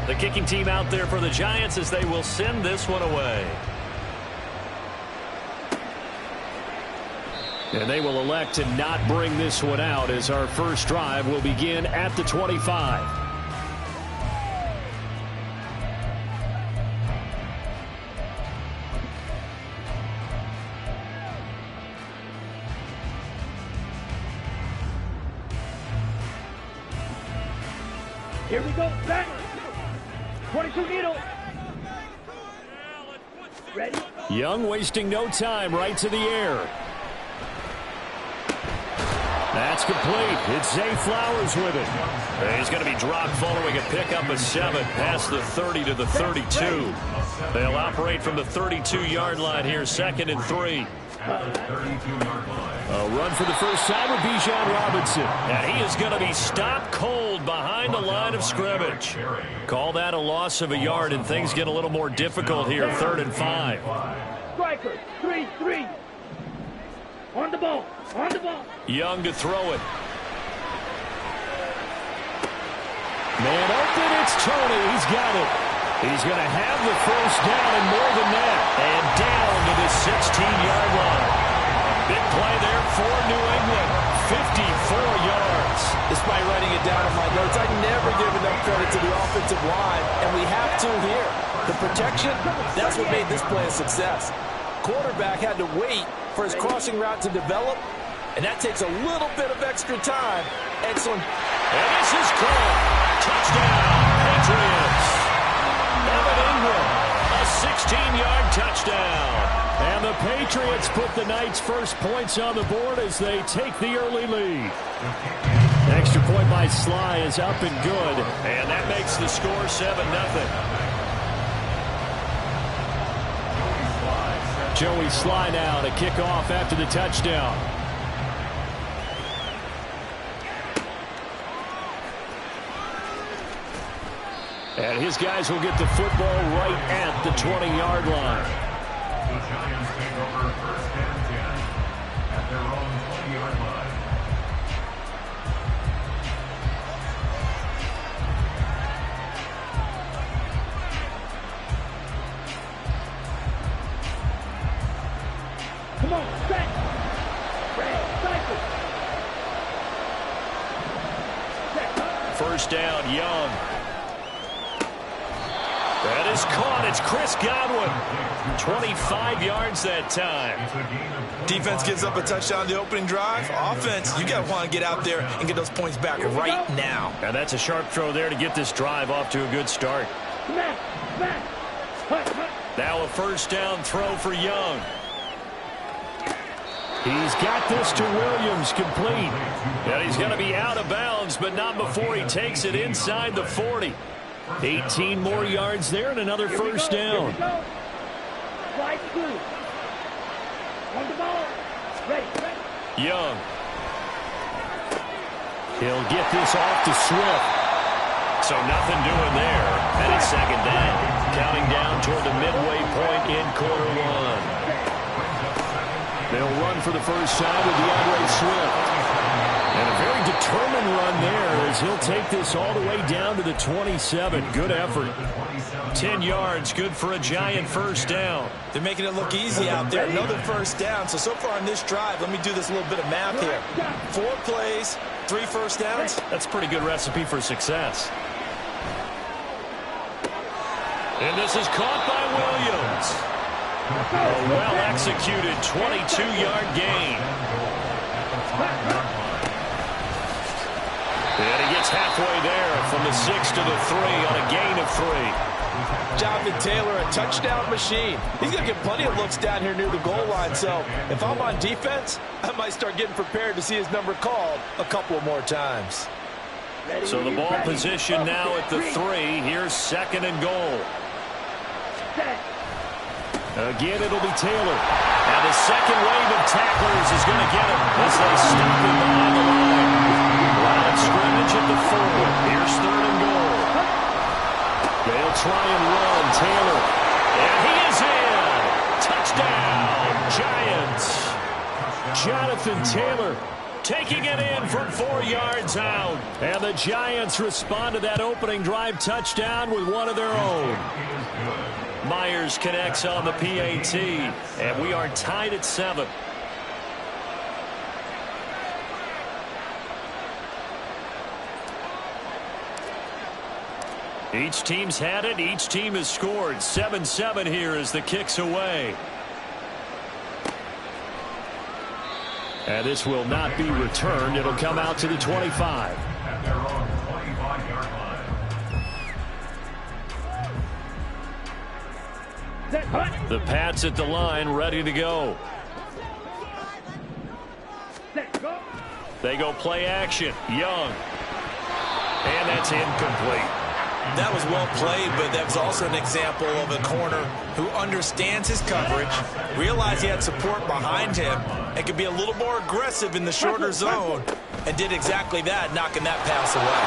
A: The kicking team out there for the Giants as they will send this one away. And they will elect to not bring this one out as our first drive will begin at the 25.
C: Here we go, back. 22 needle. Ready?
A: Young wasting no time, right to the air. That's complete. It's Zay Flowers with it. And he's going to be dropped following a pickup of 7 past the 30 to the 32. They'll operate from the 32-yard line here, 2nd and 3. A run for the first time with Bijan Robinson. And he is going to be stopped cold behind the line of scrimmage. Call that a loss of a yard, and things get a little more difficult here, 3rd and 5.
C: Striker, 3-3. On the ball, on the ball.
A: Young to throw it. Man open, it's Tony. He's got it. He's going to have the first down and more than that. And down to the 16-yard line. Big play there for New England. 54 yards.
D: Despite writing it down in my notes, I never give enough credit to the offensive line, and we have to here. The protection, that's what made this play a success. Quarterback had to wait for his crossing route to develop, and that takes a little bit of extra time. Excellent.
A: And this is caught. Touchdown, Patriots. Evan Ingram, a 16-yard touchdown. And the Patriots put the night's first points on the board as they take the early lead. Extra point by Sly is up and good. And that makes the score 7-0. Joey Sly now to kick off after the touchdown. And his guys will get the football right at the 20-yard line.
E: The Giants take over first and 10 at their own 20-yard line.
C: Come on, set. Red, cycle. Set.
A: First down, Young. That is caught. It's Chris Godwin. 25 yards that time.
B: Defense gives up a touchdown on the opening drive. Offense, you got to want to get out there and get those points back right now.
A: And that's a sharp throw there to get this drive off to a good start.
C: Smash, smash. Hut, hut.
A: Now a first down throw for Young. He's got this to Williams, complete. And he's going to be out of bounds, but not before he takes it inside the 40. 18 more yards there and another first down.
C: Slide through. On the ball. Ready, ready.
A: Young. He'll get this off to Swift. So nothing doing there. And it's second down. Counting down toward the midway point in quarter one. They'll run for the first time with DeAndre Swift. And a very determined run there as he'll take this all the way down to the 27. Good effort. 10 yards, good for a Giant first down.
B: They're making it look easy out there. Another first down. So far on this drive, let me do this little bit of math here. 4 plays, 3 first downs.
A: That's a pretty good recipe for success. And this is caught by Williams. A well-executed 22-yard gain. And he gets halfway there from the 6 to the 3 on a gain of 3.
D: Jonathan Taylor, a touchdown machine. He's going to get plenty of looks down here near the goal line. So if I'm on defense, I might start getting prepared to see his number called a couple more times.
A: So the ball position now at the 3. Here's second and goal. Again, it'll be Taylor. And the second wave of tacklers is going to get him as they stop him behind the line. Line of scrimmage at the 4. Here's third and goal. They'll try and run. Taylor. And he is in. Touchdown, Giants. Jonathan Taylor taking it in from 4 yards out. And the Giants respond to that opening drive touchdown with one of their own. Myers connects on the PAT, and we are tied at 7. Each team's had it. Each team has scored. 7-7 here as the kick's away. And this will not be returned. It'll come out to the 25.
E: At their own 25-yard line.
A: The Pats at the line, ready to go. They go play action. Young. And that's incomplete.
B: That was well played, but that was also an example of a corner who understands his coverage, realized he had support behind him, and could be a little more aggressive in the shorter zone, and did exactly that, knocking that pass away.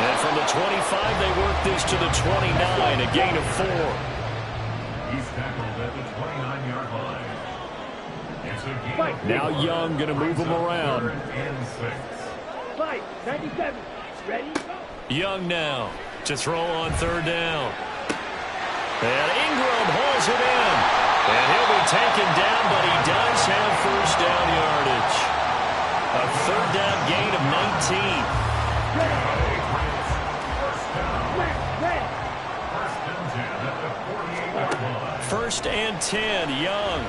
A: And from the 25, they work this to the 29, a gain of 4.
E: He's tackled at the 29-yard line. It's a gain of
A: Now
E: 4.
A: Young going to move him around.
E: 3rd and 6.
C: 97. Ready?
A: Young now to throw on third down. And Ingram holds it in. And he'll be taken down, but he does have first down yardage. A third down gain of 19. First and 10, Young.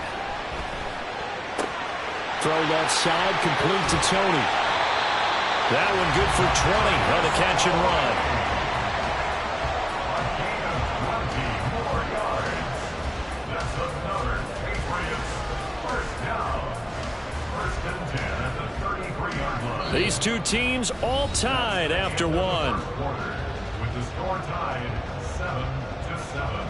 A: Throw left side, complete to Tony. That one good for 20 on the catch and run.
E: That's another Patriots first down. First and 10 at the 33-yard line.
A: These two teams all tied after one.
E: With the score tied 7-7.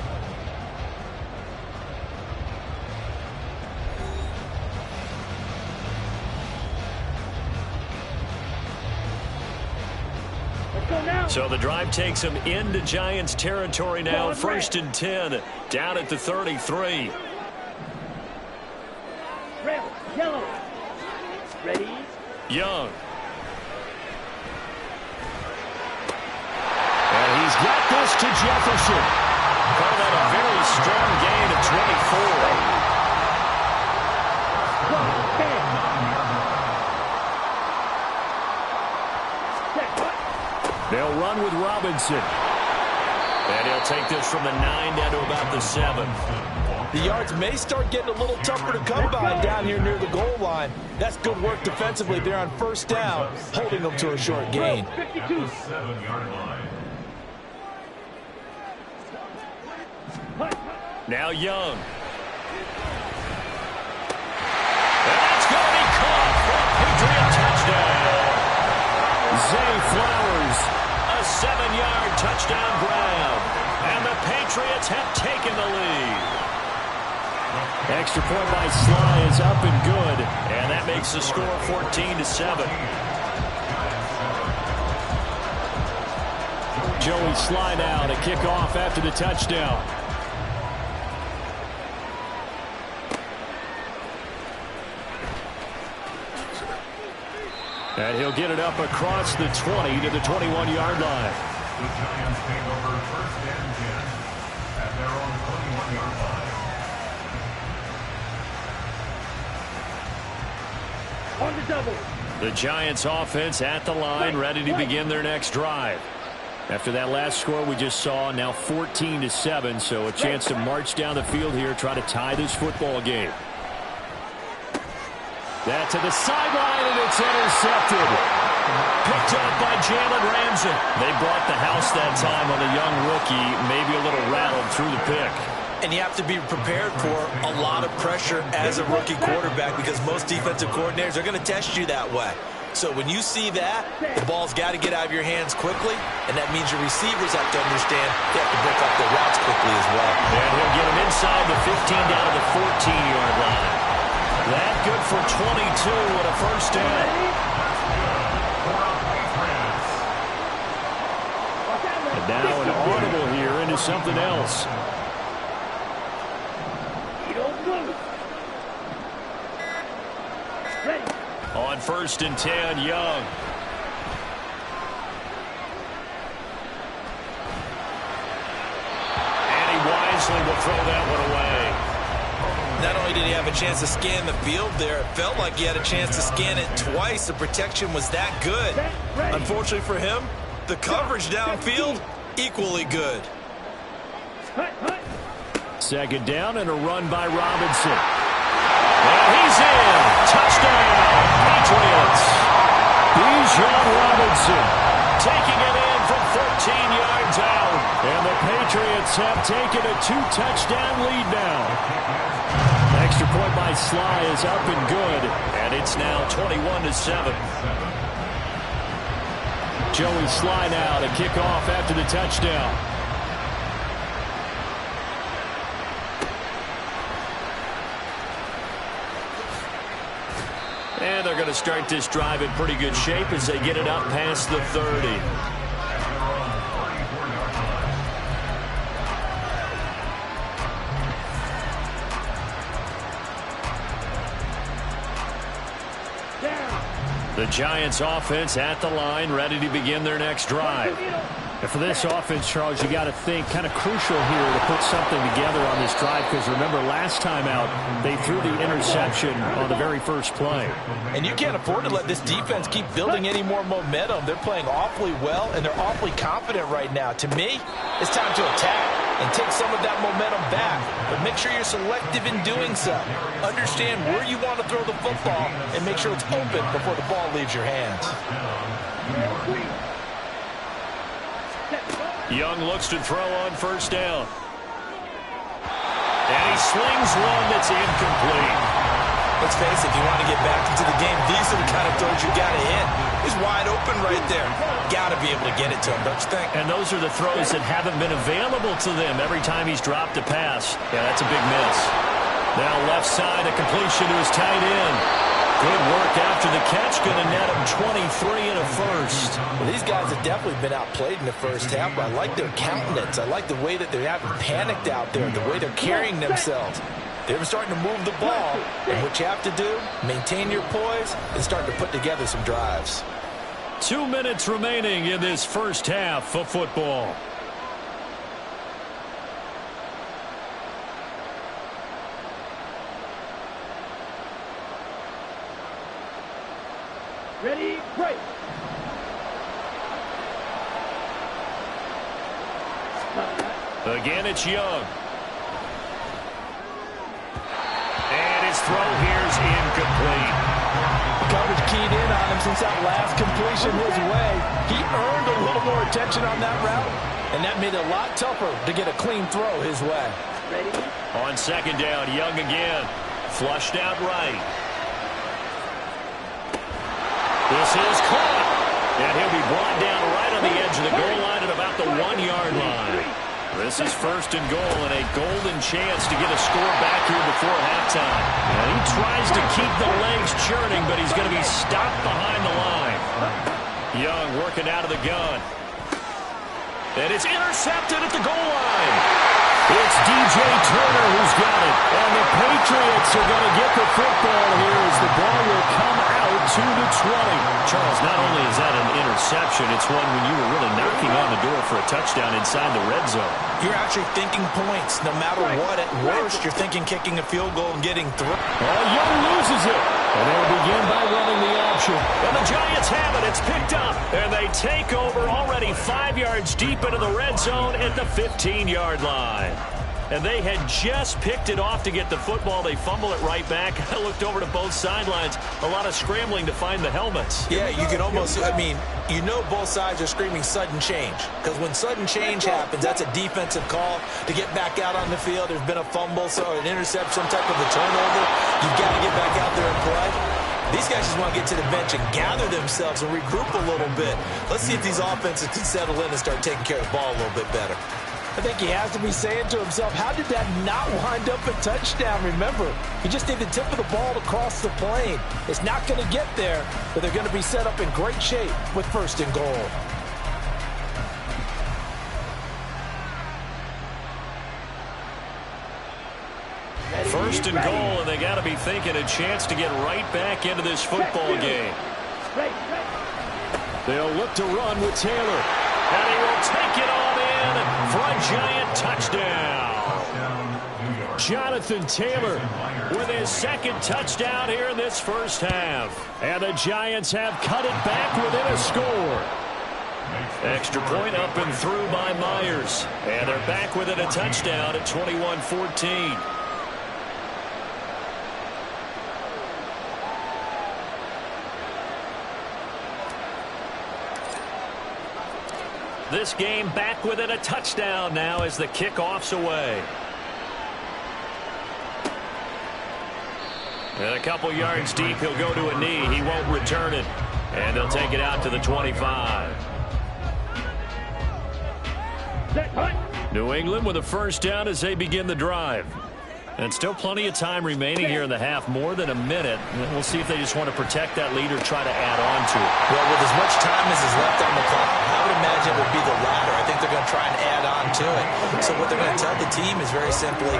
C: go now.
A: So the drive takes them into Giants territory now. 1st and 10, down at the 33.
C: Red, yellow. Ready?
A: Young. And he's got this to Jefferson. Call that a very strong gain of 24. They'll run with Robinson. And he'll take this from the 9 down to about the 7.
D: The yards may start getting a little tougher to come by down here near the goal line. That's good work defensively there on 1st down, holding them to a short gain.
C: 52.
E: 7-yard line.
A: Now Young. And that's going to be caught for a Patriot touchdown. Zay Flowers, a 7-yard touchdown grab. And the Patriots have taken the lead. Extra point by Sly is up and good. And that makes the score 14-7. Joey Sly now to kick off after the touchdown. And he'll get it up across the 20 to the 21-yard line.
E: The Giants take over 1st and 10 at their own 21-yard line.
C: On the double.
A: The Giants offense at the line, ready to begin their next drive. After that last score we just saw, now 14-7, so a chance to march down the field here, try to tie this football game. That to the sideline, and it's intercepted. Picked up by Jalen Ramsey. They brought the house that time on a young rookie, maybe a little rattled through the pick.
B: And you have to be prepared for a lot of pressure as a rookie quarterback because most defensive coordinators are going to test you that way. So when you see that, the ball's got to get out of your hands quickly, and that means your receivers have to understand they have to break up their routes quickly as well.
A: And he'll get him inside the 15 down to the 14-yard line. That good for 22 and a 1st down. And now an audible here into something else. On 1st and 10, Young. And he wisely will throw that one away.
B: Not only did he have a chance to scan the field there, it felt like he had a chance to scan it twice. The protection was that good. Unfortunately for him, the coverage downfield, equally good.
A: 2nd down and a run by Robinson. And he's in. Touchdown, Patriots. Bijan Robinson taking it in from 14 yards out. And the Patriots have taken a 2-touchdown lead now. Extra point by Sly is up and good. And it's now 21-7. Joey Sly now to kick off after the touchdown. And they're going to start this drive in pretty good shape as they get it up past the 30. The Giants offense at the line, ready to begin their next drive. And for this offense, Charles, you got to think kind of crucial here to put something together on this drive because remember last time out they threw the interception on the very first play.
D: And you can't afford to let this defense keep building any more momentum. They're playing awfully well and they're awfully confident right now. To me, it's time to attack and take some of that momentum back. But make sure you're selective in doing so. Understand where you want to throw the football and make sure it's open before the ball leaves your hands.
A: Young looks to throw on 1st down. And he slings one that's incomplete.
B: Let's face it, if you want to get back into the game, these are the kind of throws you got to hit. He's wide open right there. Got to be able to get it to him, don't you think?
A: And those are the throws that haven't been available to them every time he's dropped a pass. Yeah, that's a big miss. Now left side, a completion to his tight end. Good work after the catch. Going to net him 23 and a first.
B: Well, these guys have definitely been outplayed in the first half, but I like their countenance. I like the way that they haven't panicked out there, the way they're carrying themselves. They're starting to move the ball, and what you have to do, maintain your poise and start to put together some drives.
A: 2 minutes remaining in this first half of football.
C: Ready, break.
A: Again, it's Young. And his throw here's incomplete.
D: Coverage keyed in on him since that last completion his way. He earned a little more attention on that route, and that made it a lot tougher to get a clean throw his way.
C: Ready?
A: On second down, Young again. Flushed out right. This is caught. And he'll be brought down right on the edge of the goal line at about the 1 yard line. This is first and goal and a golden chance to get a score back here before halftime. And he tries to keep the legs churning, but he's going to be stopped behind the line. Young working out of the gun. And it's intercepted at the goal line. It's DJ Turner who's got it. And the Patriots are going to get the football here as the ball will come out to the 20. Charles, not only is that an interception, it's one when you were really knocking on the door for a touchdown inside the red zone.
B: You're actually thinking points. No matter what, at worst, you're thinking kicking a field goal and getting through.
A: Oh, Young loses it. And they'll begin by running the option. And the Giants have it. It's picked up. And they take over already 5 yards deep into the red zone at the 15-yard line. And they had just picked it off to get the football. They fumble it right back. I looked over to both sidelines. A lot of scrambling to find the helmets.
B: Yeah, you can almost, you know both sides are screaming sudden change. Because when sudden change happens, that's a defensive call to get back out on the field. There's been a fumble, so an interception, some type of a turnover. You've got to get back out there and play. These guys just want to get to the bench and gather themselves and regroup a little bit. Let's see if these offenses can settle in and start taking care of the ball a little bit better.
D: I think he has to be saying to himself, how did that not wind up a touchdown? Remember, he just need the tip of the ball to cross the plane. It's not going to get there, but they're going to be set up in great shape with first and goal.
A: First and goal, and they got to be thinking a chance to get right back into this football game. They'll look to run with Taylor. And he will take it on in for a Giant touchdown. Jonathan Taylor with his second touchdown here in this first half. And the Giants have cut it back within a score. Extra point up and through by Myers. And they're back within a touchdown at 21-14. This game back within a touchdown now as the kickoff's away. And a couple yards deep, he'll go to a knee. He won't return it. And they'll take it out to the 25. New England with a first down as they begin the drive. And still plenty of time remaining here in the half, more than a minute. And we'll see if they just want to protect that lead or try to add on to it.
B: Well, with as much time as is left on the clock, I would imagine it would be the latter. I think they're going to try and add on to it. So what they're going to tell the team is very simply,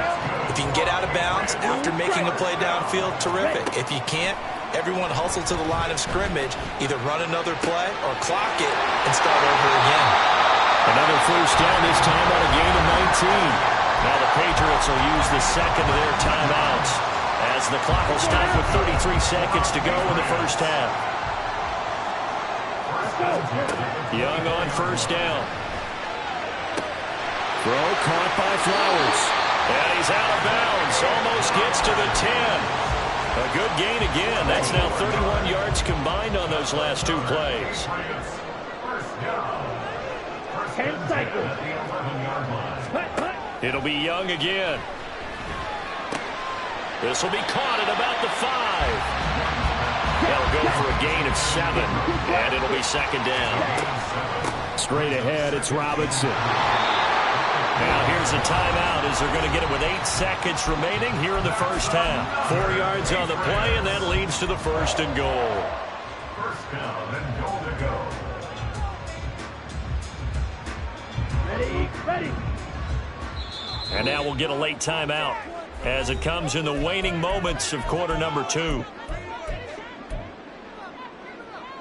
B: if you can get out of bounds after making a play downfield, terrific. If you can't, everyone hustle to the line of scrimmage, either run another play or clock it and start over again.
A: Another first down, this time on a gain of 19. Now the Patriots will use the second of their timeouts as the clock will stop with 33 seconds to go in the first half. Young on first down. Throw caught by Flowers. And he's out of bounds. Almost gets to the 10. A good gain again. That's now 31 yards combined on those last two plays.
C: 10 cycles.
A: It'll be Young again. This will be caught at about the 5. They'll go for a gain of 7, and it'll be second down. Straight ahead, it's Robinson. Now here's a timeout as they're going to get it with 8 seconds remaining here in the first half. 4 yards on the play, and that leads to the first and goal.
E: First down and goal to go.
C: Ready.
A: And now we'll get a late timeout as it comes in the waning moments of quarter number 2.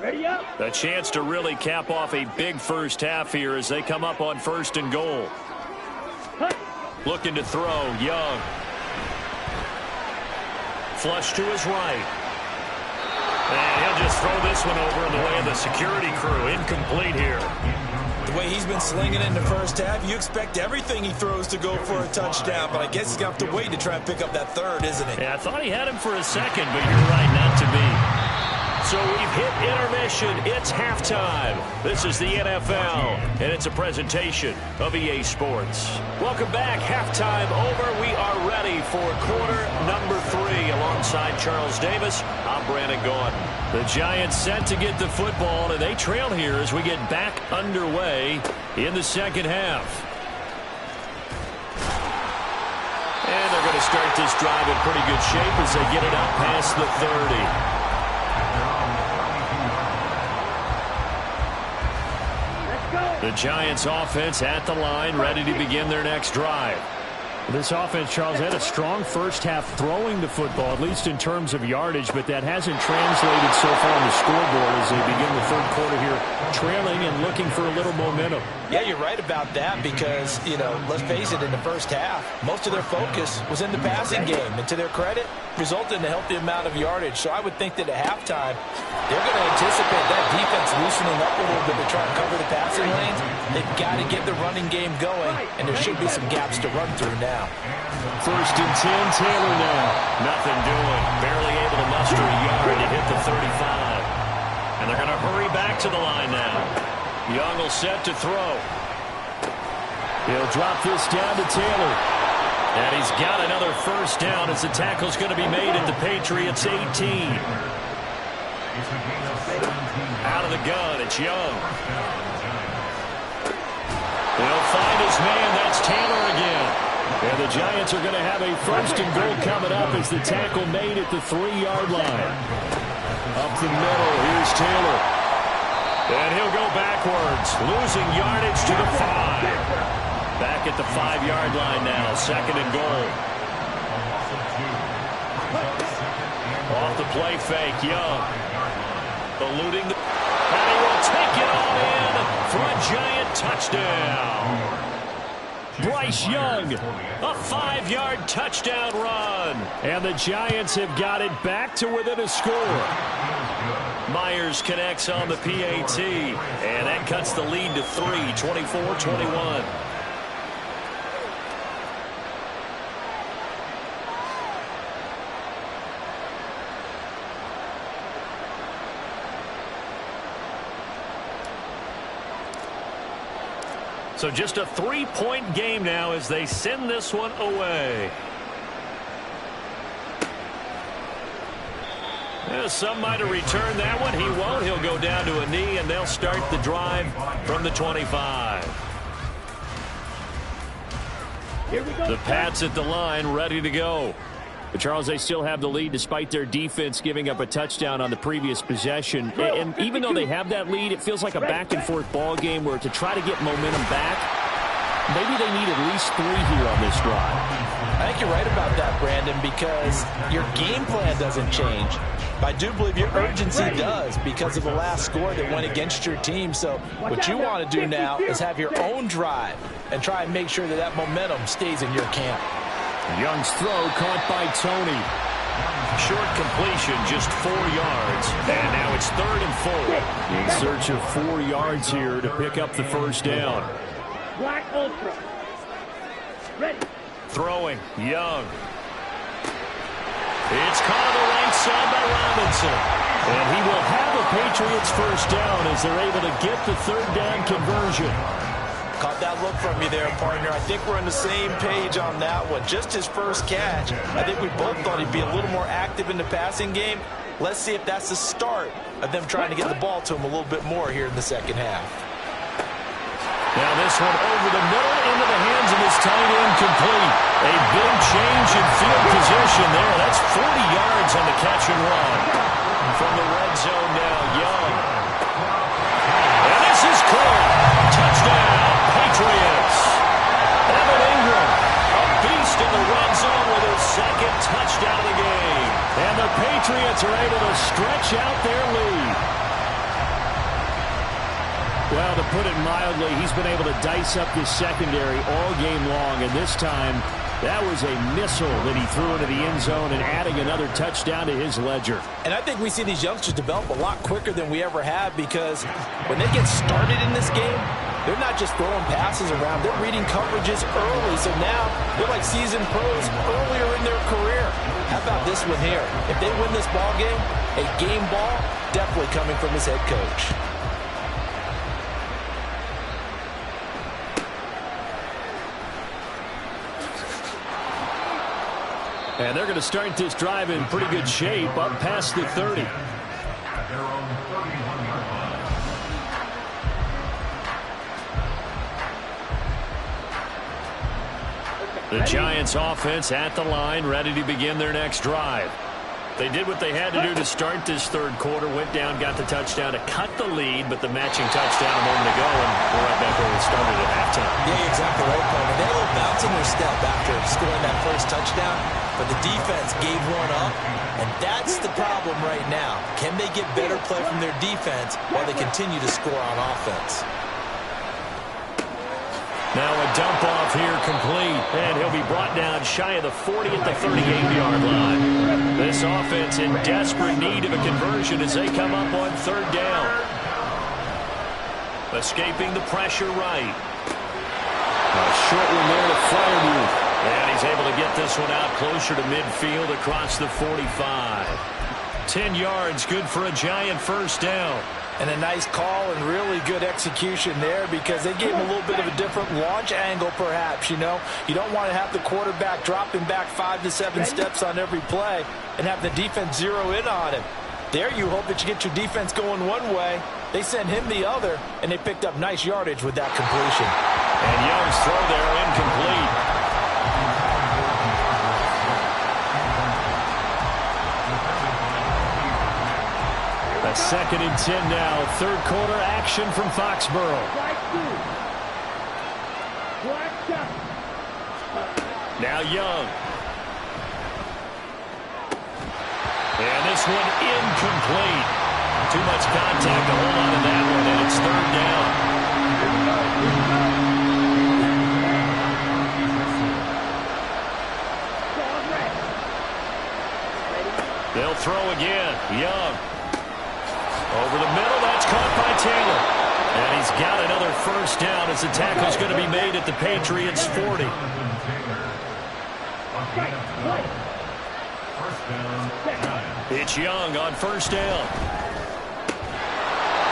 C: Ready up.
A: A chance to really cap off a big first half here as they come up on first and goal. Looking to throw, Young. Flush to his right. And he'll just throw this one over in the way of the security crew. Incomplete here.
B: The way he's been slinging it in the first half, you expect everything he throws to go for a touchdown, but I guess he's going to have to wait to try and pick up that third, isn't he?
A: Yeah, I thought he had him for a second, but you're right, not to be. So we've hit intermission. It's halftime. This is the NFL, and it's a presentation of EA Sports. Welcome back. Halftime over. We are ready for quarter number 3. Alongside Charles Davis, I'm Brandon Gordon. The Giants set to get the football, and they trail here as we get back underway in the second half. And they're going to start this drive in pretty good shape as they get it up past the 30. The Giants offense at the line, ready to begin their next drive.
I: This offense, Charles, had a strong first half throwing the football, at least in terms of yardage, but that hasn't translated so far on the scoreboard as they begin the third quarter here, trailing and looking for a little momentum.
B: Yeah, you're right about that because, let's face it, in the first half, most of their focus was in the passing game. And to their credit, resulted in a healthy amount of yardage. So I would think that at halftime, they're going to anticipate that defense loosening up a little bit to try and cover the passing lanes. They've got to get the running game going, and there should be some gaps to run through now.
A: First and 10, Taylor now. Nothing doing. Barely able to muster a yard to hit the 35. And they're going to hurry back to the line now. Young will set to throw. He'll drop this down to Taylor. And he's got another first down as the tackle's going to be made at the Patriots 18. Out of the gun, it's Young. He'll find his man. That's Taylor again. And the Giants are going to have a first and goal coming up as the tackle made at the 3-yard line. Up the middle, here's Taylor. And he'll go backwards, losing yardage to the 5. Back at the 5-yard line now, second and goal. Off the play fake, Young. Eluding the... And he will take it all in for a Giant touchdown. Bryce Young, a 5-yard touchdown run. And the Giants have got it back to within a score. Myers connects on the PAT, and that cuts the lead to 3, 24-21. So just a 3-point game now as they send this one away. Some might have returned that one. He won't. He'll go down to a knee, and they'll start the drive from the 25.
C: Here we go.
A: The Pats at the line, ready to go.
I: But Charles, they still have the lead despite their defense giving up a touchdown on the previous possession. And even though they have that lead, it feels like a back-and-forth ball game where to try to get momentum back, maybe they need at least 3 here on this drive.
B: I think you're right about that, Brandon, because your game plan doesn't change. But I do believe your urgency does because of the last score that went against your team. So what you want to do now is have your own drive and try and make sure that that momentum stays in your camp.
I: Young's throw caught by Tony.
A: Short completion, just 4 yards. And now it's 3rd and 4.
I: In search of 4 yards here to pick up the first down.
C: Black Ultra. Ready.
A: Throwing, Young. It's caught on the right side by Robinson. And he will have a Patriots first down as they're able to get the 3rd down conversion.
B: Caught that look from you there, partner. I think we're on the same page on that one. Just his first catch. I think we both thought he'd be a little more active in the passing game. Let's see if that's the start of them trying to get the ball to him a little bit more here in the second half.
A: Now this one over the middle into the hands of his tight end, complete. A big change in field position there. That's 40 yards on the catch and run. From the red zone now, Young. And this is caught. Touchdown, Patriots. Evan Ingram, a beast in the red zone with his second touchdown of the game. And the Patriots are able to stretch out their lead. Well, to put it mildly, he's been able to dice up this secondary all game long, and this time that was a missile that he threw into the end zone and adding another touchdown to his ledger.
D: And I think we see these youngsters develop a lot quicker than we ever have, because when they get started in this game, they're not just throwing passes around. They're reading coverages early, so now they're like seasoned pros earlier in their career. How about this one here? If they win this ball game, a game ball definitely coming from his head coach.
A: And they're going to start this drive in pretty good shape, up past the 30.
E: At their own 31-yard line.
A: The Giants offense at the line, ready to begin their next drive. They did what they had to do to start this third quarter, went down, got the touchdown to cut the lead, but the matching touchdown a moment ago, and we're right back where we started at halftime.
B: Yeah, exactly right, Coleman. They had a little bounce in their step after scoring that first touchdown, but the defense gave one up, and that's the problem right now. Can they get better play from their defense while they continue to score on offense?
A: Now a dump off here complete, and he'll be brought down shy of the 40 at the 38-yard line. This offense in desperate need of a conversion as they come up on third down. Escaping the pressure right. A short one there to Freiermuth. And he's able to get this one out closer to midfield across the 45. 10 yards, good for a Giant first down.
D: And a nice call and really good execution there, because they gave him a little bit of a different launch angle perhaps, you know. You don't want to have the quarterback dropping back 5 to 7 steps on every play and have the defense zero in on him. There you hope that you get your defense going one way. They sent him the other, and they picked up nice yardage with that completion.
A: And Young's throw there incomplete. A 2nd and 10 now. Third quarter action from Foxborough. Now Young. And this one incomplete. Too much contact to hold on to that one, and it's third down. They'll throw again. Young. Over the middle, that's caught by Taylor. And he's got another first down as the tackle's going to be made at the Patriots' 40. It's Young on first down.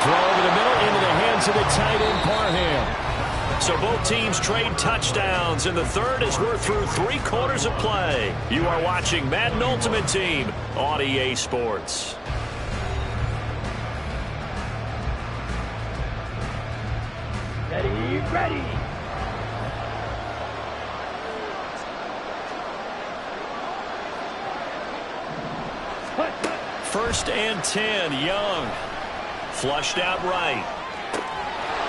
A: Throw over the middle into the hands of the tight end, Parham. So both teams trade touchdowns, and the third as we're through 3 quarters of play. You are watching Madden Ultimate Team on EA Sports.
C: Ready.
A: First and 10, Young. Flushed out right.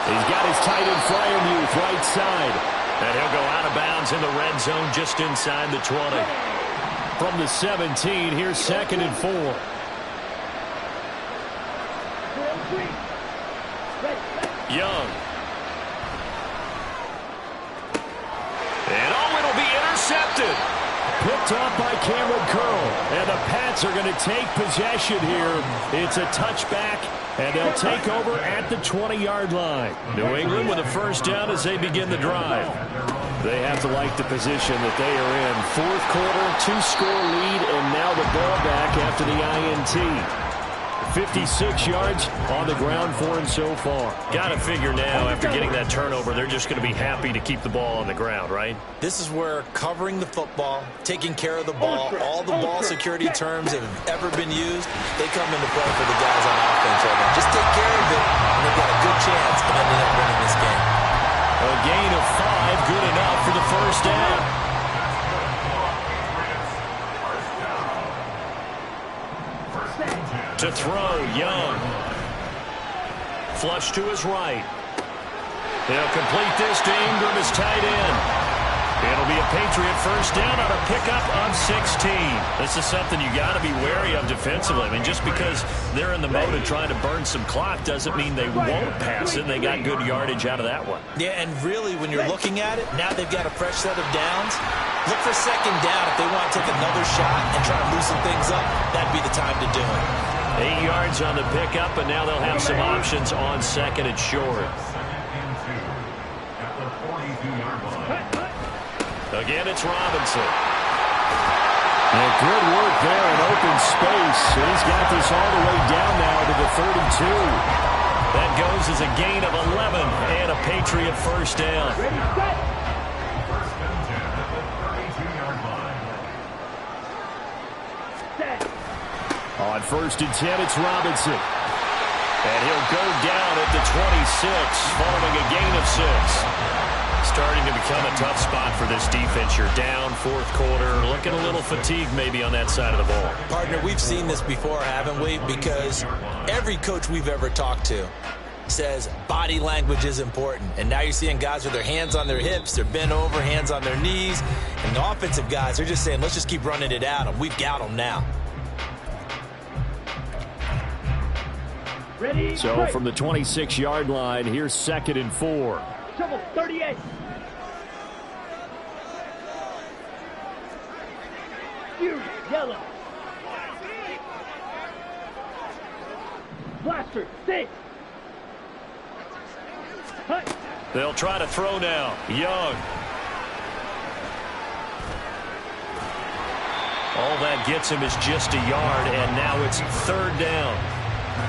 A: He's got his tight end Freiermuth right side. And he'll go out of bounds in the red zone just inside the 20. From the 17, here's 2nd and 4. Young. And oh, it'll be intercepted. Picked off by Cameron Curl. And the Pats are going to take possession here. It's a touchback, and they'll take over at the 20-yard line. New England with a first down as they begin the drive. They have to like the position that they are in. Fourth quarter, 2-score lead, and now the ball back after the INT. 56 yards on the ground for him so far. Got to figure now, after getting that turnover, they're just going to be happy to keep the ball on the ground, right?
B: This is where covering the football, taking care of the ball, all the ball security terms that have ever been used, they come into play for the guys on offense right now. Just take care of it, and they've got a good chance of ending up winning this game.
A: A gain of 5, good enough for the first down. To throw, Young. Flush to his right. They'll complete this to Ingram, his tight end. It'll be a Patriot first down on a pickup of 16. This is something you got to be wary of defensively. I mean, just because they're in the mode of trying to burn some clock doesn't mean they won't pass it. They got good yardage out of that one.
B: Yeah, and really, when you're looking at it, now they've got a fresh set of downs. Look for second down. If they want to take another shot and try to loosen things up, that'd be the time to do it.
A: 8 yards on the pickup, and now they'll have some options on second and short. Again, it's Robinson. And good work there in open space. And he's got this all the way down now to the 32. That goes as a gain of 11 and a Patriot first down. On first and 10, it's Robinson. And he'll go down at the 26, following a gain of 6. Starting to become a tough spot for this defense. You're down fourth quarter, looking a little fatigued maybe on that side of the ball.
B: Partner, we've seen this before, haven't we? Because every coach we've ever talked to says body language is important. And now you're seeing guys with their hands on their hips, they're bent over, hands on their knees. And the offensive guys, they're just saying, let's just keep running it at them. We've got them now.
C: Ready?
I: So from the 26-yard line, here's 2nd and 4.
C: Trouble 38. Fury, yellow. Blaster, 6. Hut.
A: They'll try to throw now. Young. All that gets him is just a yard, and now it's 3rd down.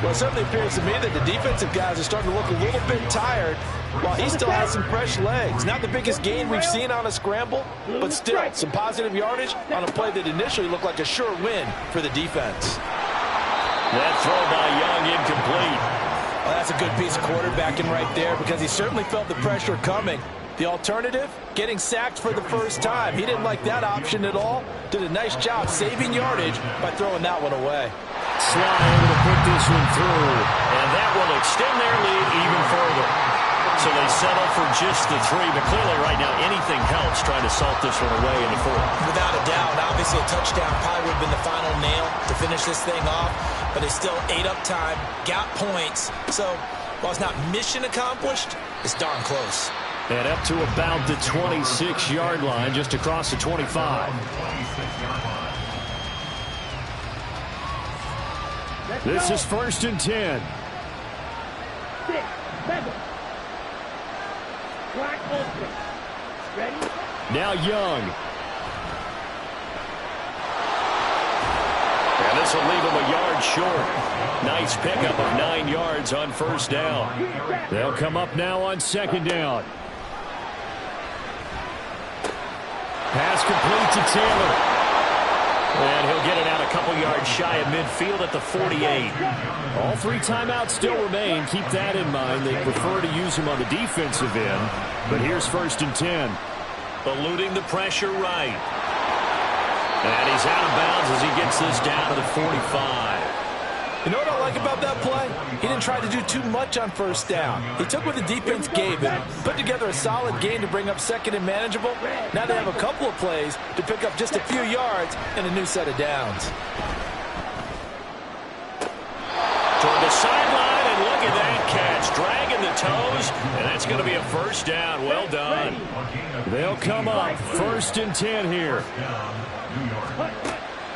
D: Well, it certainly appears to me that the defensive guys are starting to look a little bit tired while he still has some fresh legs. Not the biggest gain we've seen on a scramble, but still some positive yardage on a play that initially looked like a sure win for the defense.
A: That throw by Young incomplete.
B: Well, that's a good piece of quarterbacking right there because he certainly felt the pressure coming. The alternative, getting sacked for the first time. He didn't like that option at all. Did a nice job saving yardage by throwing that one away.
A: Sly able to put this one through, and that will extend their lead even further. So they settle for just the 3, but clearly right now anything helps trying to salt this one away in the 4th.
B: Without a doubt, obviously a touchdown probably would have been the final nail to finish this thing off, but they still ate up time, got points. So while it's not mission accomplished, it's darn close.
A: And up to about the 26-yard line, just across the 25. This is 1st and 10.
C: 6, 7. Black open. Ready?
A: Now Young. And this will leave him a yard short. Nice pickup of 9 yards on first down. They'll come up now on 2nd down. Pass complete to Taylor. And he'll get it out a couple yards shy of midfield at the 48. All 3 timeouts still remain. Keep that in mind. They prefer to use him on the defensive end. But here's 1st and 10. Eluding the pressure right. And he's out of bounds as he gets this down to the 45.
D: You know what I like about that play? He didn't try to do too much on first down. He took what the defense gave him, put together a solid game to bring up 2nd and manageable. Now they have a couple of plays to pick up just a few yards and a new set of downs.
A: Toward the sideline, and look at that catch. Dragging the toes, and that's going to be a first down. Well done. They'll come up 1st and 10 here.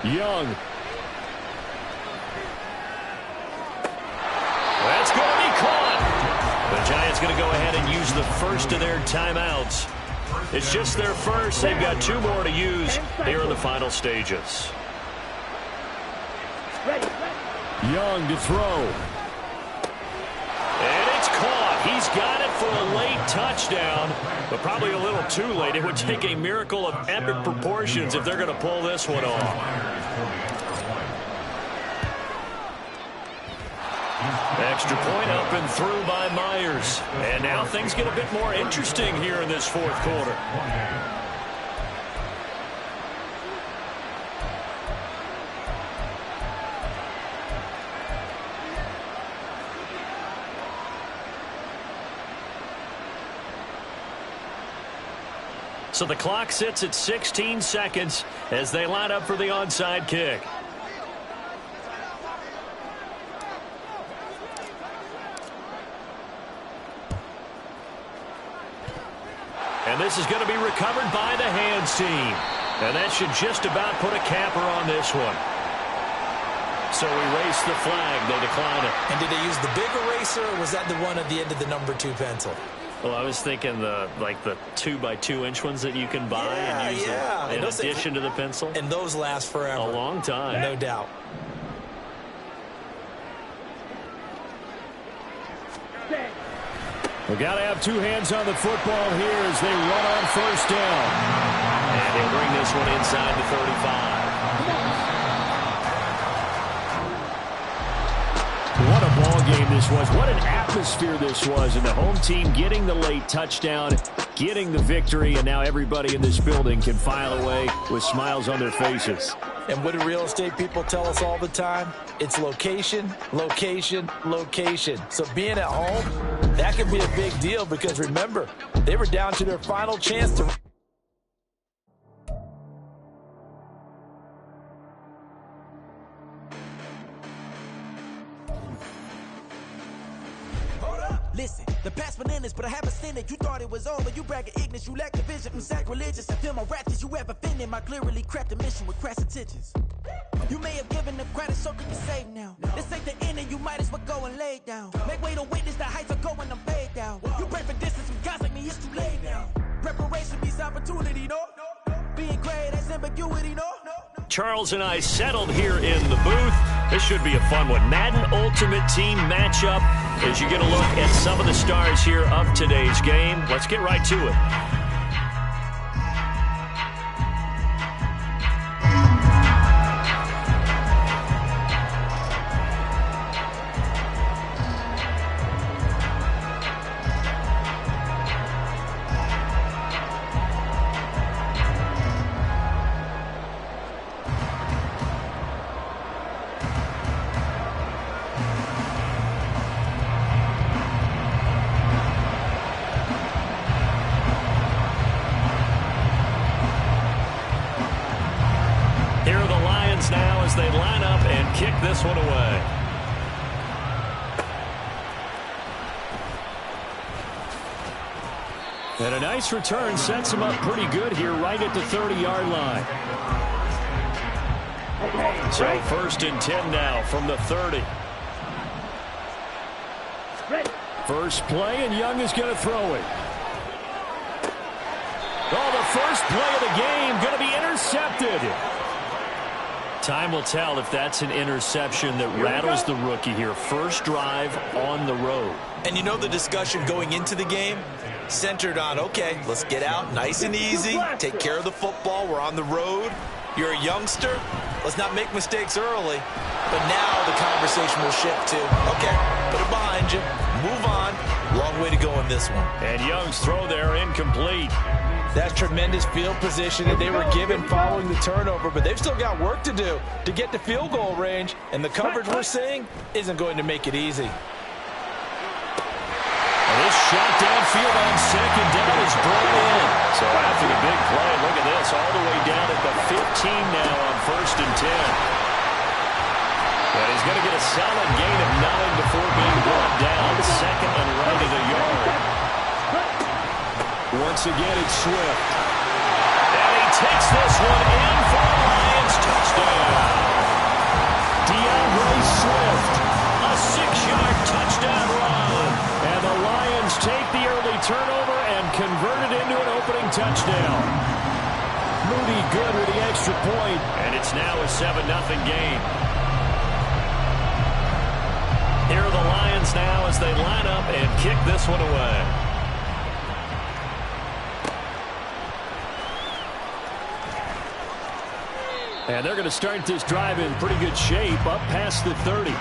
A: Young. That's going to be caught. The Giants going to go ahead and use the first of their timeouts. It's just their first. They've got 2 more to use here in the final stages. Young to throw. And it's caught. He's got it for a late touchdown, but probably a little too late. It would take a miracle of epic proportions if they're going to pull this one off. Extra point up and through by Myers. And now things get a bit more interesting here in this fourth quarter. So the clock sits at 16 seconds as they line up for the onside kick. And this is going to be recovered by the hands team. And that should just about put a capper on this one. So erase the flag. They decline it.
B: And did they use the big eraser, or was that the one at the end of the number 2 pencil?
A: Well, I was thinking the 2x2-inch ones that you can buy and use in addition to the pencil.
B: And those last forever.
A: A long time.
B: No doubt.
A: We've got to have 2 hands on the football here as they run on first down. And he'll bring this one inside the 35. What a ball game this was. What an atmosphere this was. And the home team getting the late touchdown, getting the victory, and now everybody in this building can file away with smiles on their faces.
B: And what do real estate people tell us all the time? It's location, location, location. So being at home, that can be a big deal because remember, they were down to their final chance to...
J: Listen, the past bananas, but I haven't seen it. You thought it was over, you bragging ignorance, you lack the vision. I'm sacrilegious, I feel my ratchets, you ever offended. My clearly crafted mission with crass intentions. You may have given them credit, so can you save now? This ain't the end, and you might as well go and lay down. Make way to witness the heights are going, I'm paid down. You pray for distance from guys like me, it's too late now. Preparation beats opportunity, no? Being great, that's ambiguity, no?
A: Charles and I settled here in the booth. This should be a fun one. Madden Ultimate Team matchup as you get a look at some of the stars here of today's game. Let's get right to it. Now as they line up and kick this one away. And a nice return sets him up pretty good here right at the 30-yard line. So 1st and 10 now from the 30. First play, and Young is going to throw it. Oh, the first play of the game going to be intercepted. Time will tell if that's an interception that rattles the rookie here. First drive on the road.
B: And you know the discussion going into the game? Centered on, okay, let's get out nice and easy, take care of the football, we're on the road. You're a youngster, let's not make mistakes early. But now the conversation will shift to, okay, put it behind you, move on. Long way to go in this one.
A: And Young's throw there incomplete.
D: That's tremendous field position that they were given following the turnover, but they've still got work to do to get to field goal range, and the coverage we're seeing isn't going to make it easy.
A: And this shot downfield on second down is brought in. So after the big play, look at this, all the way down at the 15 now on 1st and 10. And he's going to get a solid gain of 9 before being brought down. 2nd and right at a yard. Once again, it's Swift. And he takes this one in for a Lions touchdown. DeAndre Swift, a 6-yard touchdown run. And the Lions take the early turnover and convert it into an opening touchdown. Moody good with the extra point, and it's now a 7-0 game. Here are the Lions now as they line up and kick this one away. And they're going to start this drive in pretty good shape, up past the 30.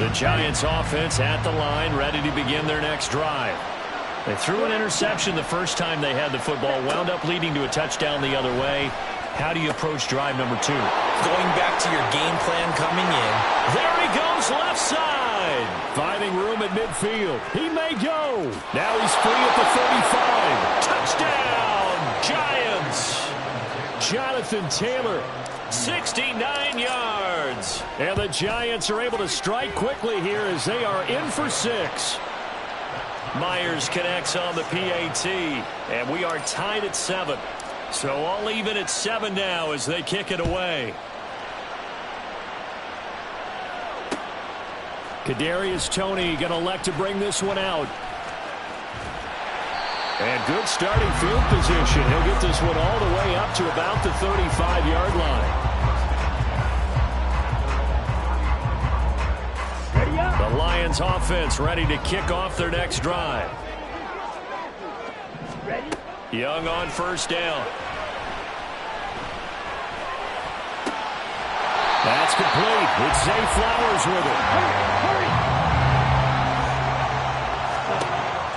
A: The Giants offense at the line, ready to begin their next drive. They threw an interception the first time they had the football, wound up leading to a touchdown the other way. How do you approach drive number 2?
B: Going back to your game plan coming in.
A: There he goes, left side. Finding room at midfield. He may go. Now he's free at the 35. Touchdown, Giants. Jonathan Taylor, 69 yards. And the Giants are able to strike quickly here as they are in for 6. Myers connects on the PAT, and we are tied at 7. So all even at 7 now as they kick it away. Kadarius Toney going to elect to bring this one out. And good starting field position. He'll get this one all the way up to about the 35-yard line. The Lions offense ready to kick off their next drive. Young on first down. That's complete. It's Zay Flowers with it.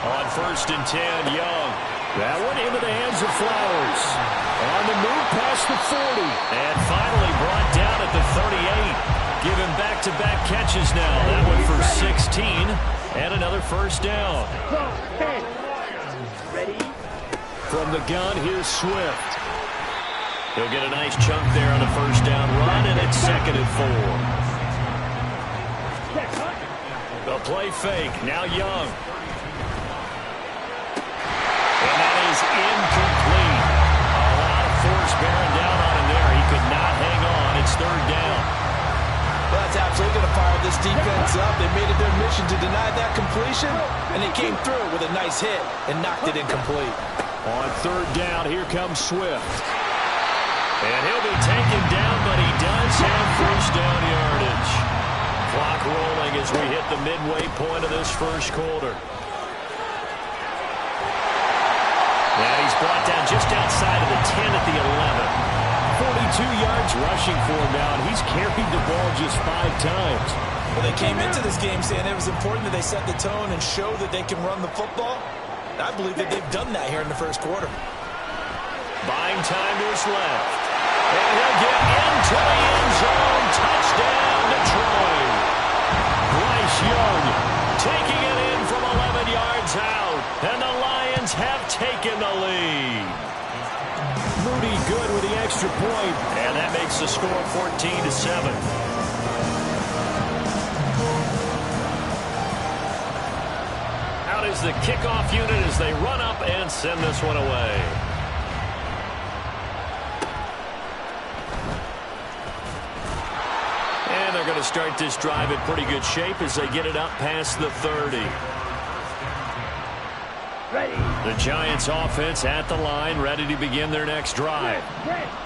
A: On first and 10, Young. That one into the hands of Flowers. On the move past the 40. And finally brought down at the 38. Give him back-to-back catches now. That one for 16. And another first down. From the gun, here's Swift. He'll get a nice chunk there on the first down run, and it's 2nd and 4. The play fake. Now Young. And that is incomplete. A lot of force bearing down on him there. He could not hang on. It's 3rd down.
D: Well, that's absolutely going to fire this defense up. They made it their mission to deny that completion, and they came through with a nice hit and knocked it incomplete.
A: On 3rd down, here comes Swift. And he'll be taken down, but he does have first down yardage. Clock rolling as we hit the midway point of this first quarter. And he's brought down just outside of the 10 at the 11. 42 yards rushing for him now, and he's carried the ball just 5 times.
B: Well, they came into this game saying it was important that they set the tone and show that they can run the football. I believe that they've done that here in the first quarter.
A: Buying time to his left. And he'll get into the end zone. Touchdown, Detroit. Bryce Young taking it in from 11 yards out. And the Lions have taken the lead. Moody good with the extra point. And that makes the score 14-7. Out is the kickoff unit as they run up and send this one away. And they're going to start this drive in pretty good shape as they get it up past the 30. The Giants offense at the line, ready to begin their next drive.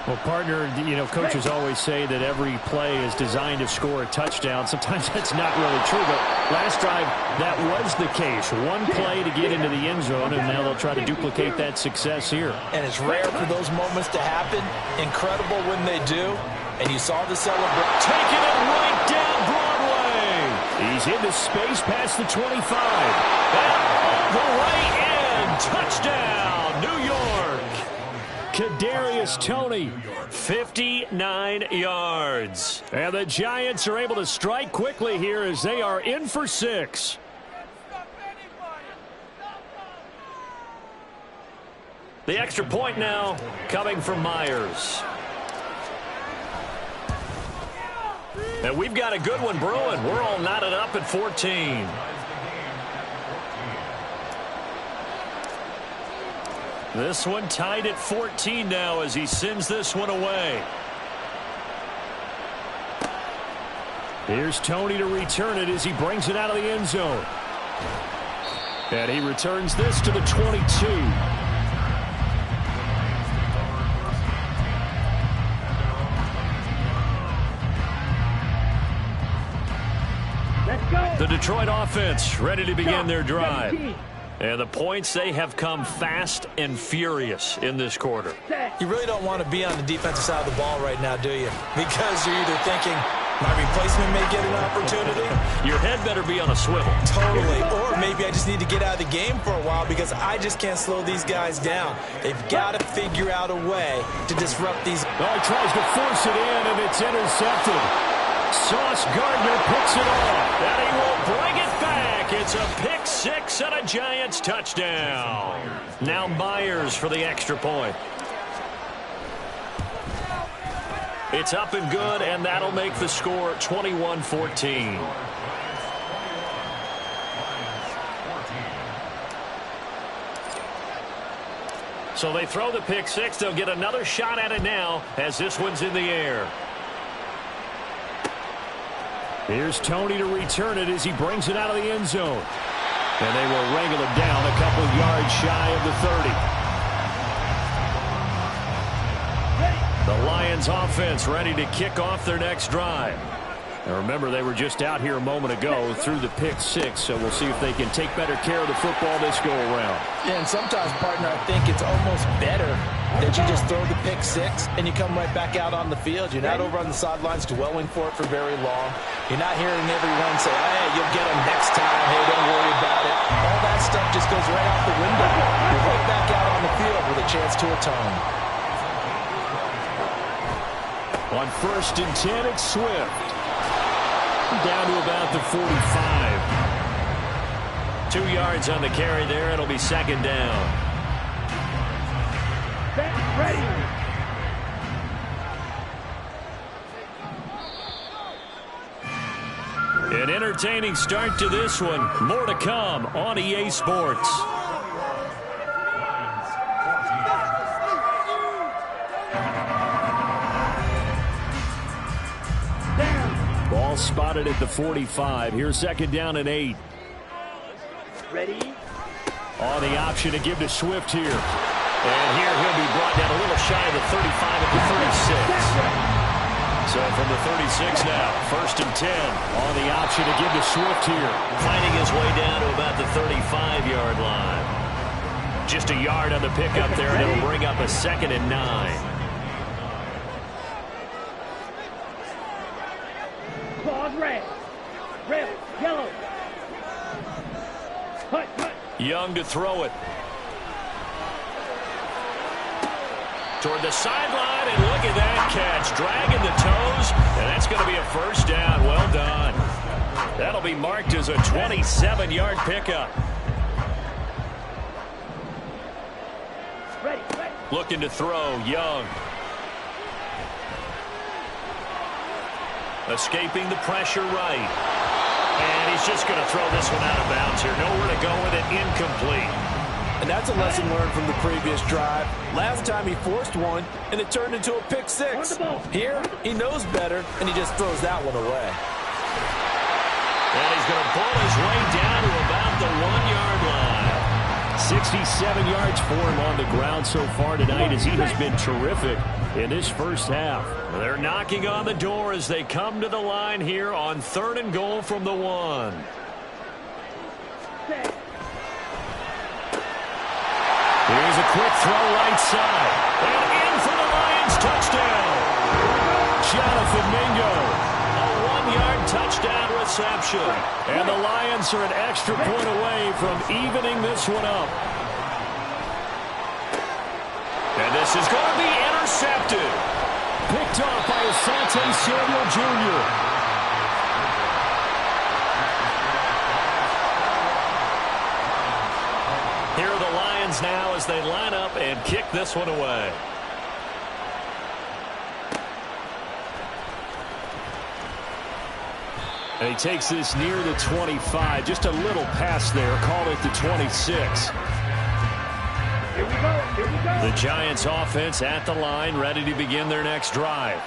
A: Well, partner, you know, coaches always say that every play is designed to score a touchdown. Sometimes that's not really true, but last drive, that was the case. One play to get into the end zone, and now they'll try to duplicate that success here.
D: And it's rare for those moments to happen. Incredible when they do. And you saw the celebration.
A: Taking it right down Broadway. He's into space past the 25. And all the way in. Touchdown, New York. Kadarius Toney, 59 yards. And the Giants are able to strike quickly here as they are in for 6. The extra point now coming from Myers. And we've got a good one brewing. We're all knotted up at 14. This one tied at 14 now as he sends this one away. Here's Toney to return it as he brings it out of the end zone. And he returns this to the 22. The Detroit offense ready to begin their drive. And the points, they have come fast and furious in this quarter.
B: You really don't want to be on the defensive side of the ball right now, do you? Because you're either thinking, My replacement may get an opportunity.
A: Your head better be on a swivel.
B: Totally. Or maybe I just need to get out of the game for a while because I just can't slow these guys down. They've got to figure out a way to disrupt these.
A: Oh, he tries to force it in, and it's intercepted. Sauce Gardner picks it off, and he will bring it back. It's a pick six and a Giants touchdown. Now Myers for the extra point. It's up and good, and that'll make the score 21-14. So they throw the pick six. They'll get another shot at it now as this one's in the air. Here's Tony to return it as he brings it out of the end zone. And they will wrangle it down a couple yards shy of the 30. The Lions offense ready to kick off their next drive. Now remember, they were just out here a moment ago through the pick six, so we'll see if they can take better care of the football this go-around.
D: Yeah, and sometimes, partner, I think it's almost better that you just throw the pick six and you come right back out on the field. You're not over on the sidelines dwelling for it for very long. You're not hearing everyone say, hey, you'll get them next time. Hey, don't worry about it. All that stuff just goes right out the window. You're right back out on the field with a chance to atone.
A: On 1st and 10, it's Swift. Down to about the 45. 2 yards on the carry there. It'll be second down.
C: Ready.
A: An entertaining start to this one. More to come on EA Sports. Ball spotted at the 45. Here's second down and 8.
C: Ready.
A: On the option to give to Swift here. And here he'll be brought down a little shy of the 35 at the 36. So from the 36 now, 1st and 10. On the option to give to Swift here. Finding his way down to about the 35-yard line. Just a yard on the pickup there, and it'll bring up a 2nd and 9.
C: Claws red. Red. Yellow. Cut.
A: Young to throw it. Toward the sideline, and look at that catch. Dragging the toes, and that's going to be a first down. Well done. That'll be marked as a 27-yard pickup.
C: Ready.
A: Looking to throw, Young. Escaping the pressure right. And he's just going to throw this one out of bounds here. Nowhere to go with it. Incomplete.
D: And that's a lesson learned from the previous drive. Last time he forced one, and it turned into a pick six. Here, he knows better, and he just throws that one away.
A: And he's going to pull his way down to about the 1-yard line. 67 yards for him on the ground so far tonight as he has been terrific in this first half. They're knocking on the door as they come to the line here on 3rd and goal from the 1. Here's a quick throw right side. And in for the Lions touchdown. Jonathan Mingo. A 1-yard touchdown reception. And the Lions are an extra point away from evening this one up. And this is going to be intercepted. Picked off by Asante Samuel Jr. Here are the Lions now as they line up and kick this one away. And he takes this near the 25. Just a little pass there. Call it the 26.
C: Here we go.
A: The Giants offense at the line, ready to begin their next drive.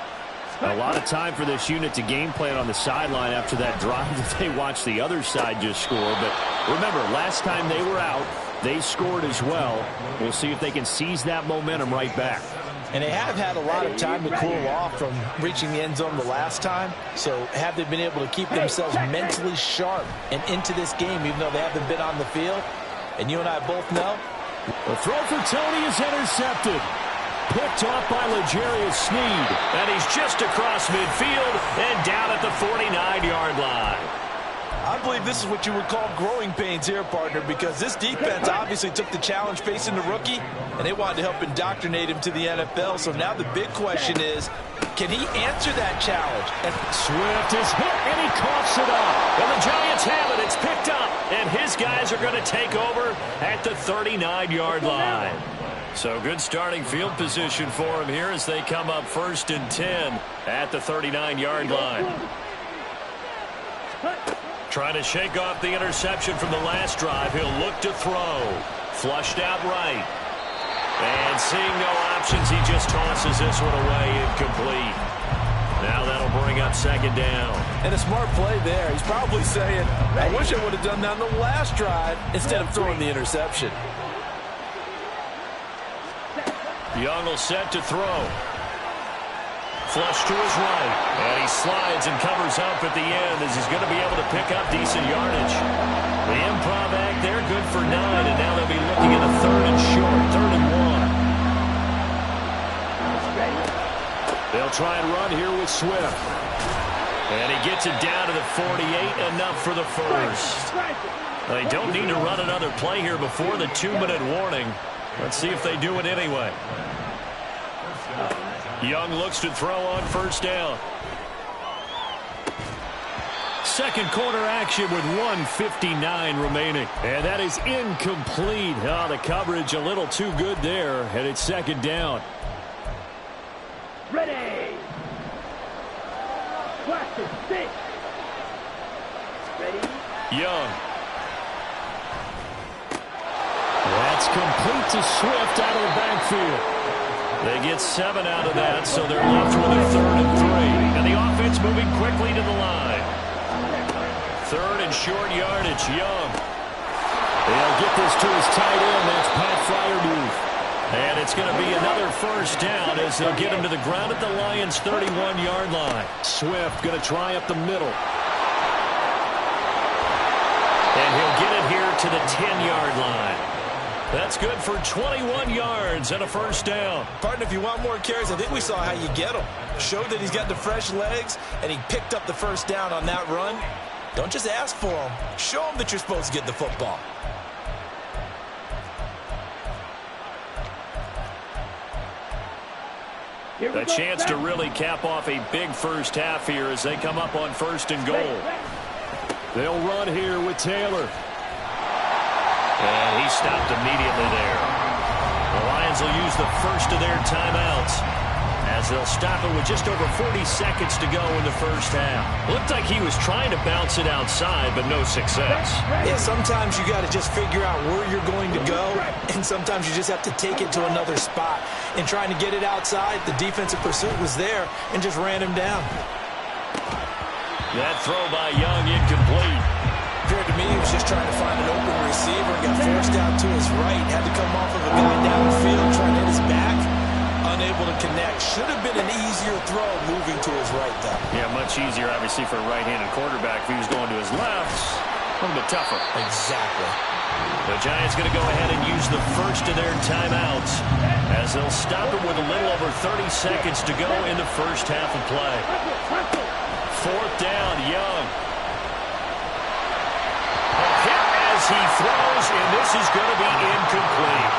A: A lot of time for this unit to game plan on the sideline after that drive that they watched the other side just score. But remember, last time they were out, they scored as well. We'll see if they can seize that momentum right back.
D: And they have had a lot of time to cool off from reaching the end zone the last time. So have they been able to keep themselves mentally sharp and into this game even though they haven't been on the field? And you and I both know
A: the throw for Tony is intercepted. picked off by L'Jarius Sneed. And he's just across midfield and down at the 49-yard line.
D: I believe this is what you would call growing pains here, partner, because this defense obviously took the challenge facing the rookie, and they wanted to help indoctrinate him to the NFL. So now the big question is, can he answer that challenge? And
A: Swift is hit, and he coughs it up. And the Giants have it. It's picked up, and his guys are going to take over at the 39-yard line. So good starting field position for him here as they come up 1st and 10 at the 39-yard line. Trying to shake off the interception from the last drive. He'll look to throw. Flushed out right. And seeing no options, he just tosses this one away, incomplete. Now that'll bring up 2nd down.
D: And a smart play there. He's probably saying, I wish I would have done that on the last drive instead of throwing the interception.
A: Young will set to throw. Flush to his right. And he slides and covers up at the end as he's going to be able to pick up decent yardage. The improv act there, good for 9, and now they'll be looking at a 3rd and short, 3rd and 1. They'll try and run here with Swift. And he gets it down to the 48, enough for the first. They don't need to run another play here before the 2-minute warning. Let's see if they do it anyway. Young looks to throw on 1st down. Second quarter action with 1:59 remaining. And that is incomplete. Oh, the coverage a little too good there. And it's 2nd down.
C: Ready. Watch it. 6. Ready.
A: Young. That's complete to Swift out of the backfield. They get 7 out of that, so they're left with a 3rd and 3. And the offense moving quickly to the line. 3rd and short yardage, Young. They'll get this to his tight end. That's Pat Fryermuth. And it's going to be another 1st down as they'll get him to the ground at the Lions' 31-yard line. Swift going to try up the middle. And he'll get it here to the 10-yard line. That's good for 21 yards and a 1st down.
B: Partner, if you want more carries, I think we saw how you get them. Showed that he's got the fresh legs, and he picked up the 1st down on that run. Don't just ask for them. Show them that you're supposed to get the football.
A: A chance to really cap off a big first half here as they come up on 1st and goal. They'll run here with Taylor. And he stopped immediately there. The Lions will use the first of their timeouts as they'll stop it with just over 40 seconds to go in the first half. Looked like he was trying to bounce it outside, but no success.
B: Yeah, sometimes you got to just figure out where you're going to go, and sometimes you just have to take it to another spot. In trying to get it outside, the defensive pursuit was there and just ran him down.
A: That throw by Young incomplete.
B: Appeared to me he was just trying to find an open receiver, got forced out to his right, had to come off of a guy downfield, trying to hit his back, unable to connect. Should have been an easier throw moving to his right, though.
A: Yeah, much easier, obviously, for a right-handed quarterback. If he was going to his left, a little bit tougher.
B: Exactly.
A: The Giants going to go ahead and use the first of their timeouts as they'll stop it with a little over 30 seconds to go in the first half of play. 4th down, Young. As he throws, and this is going to be incomplete.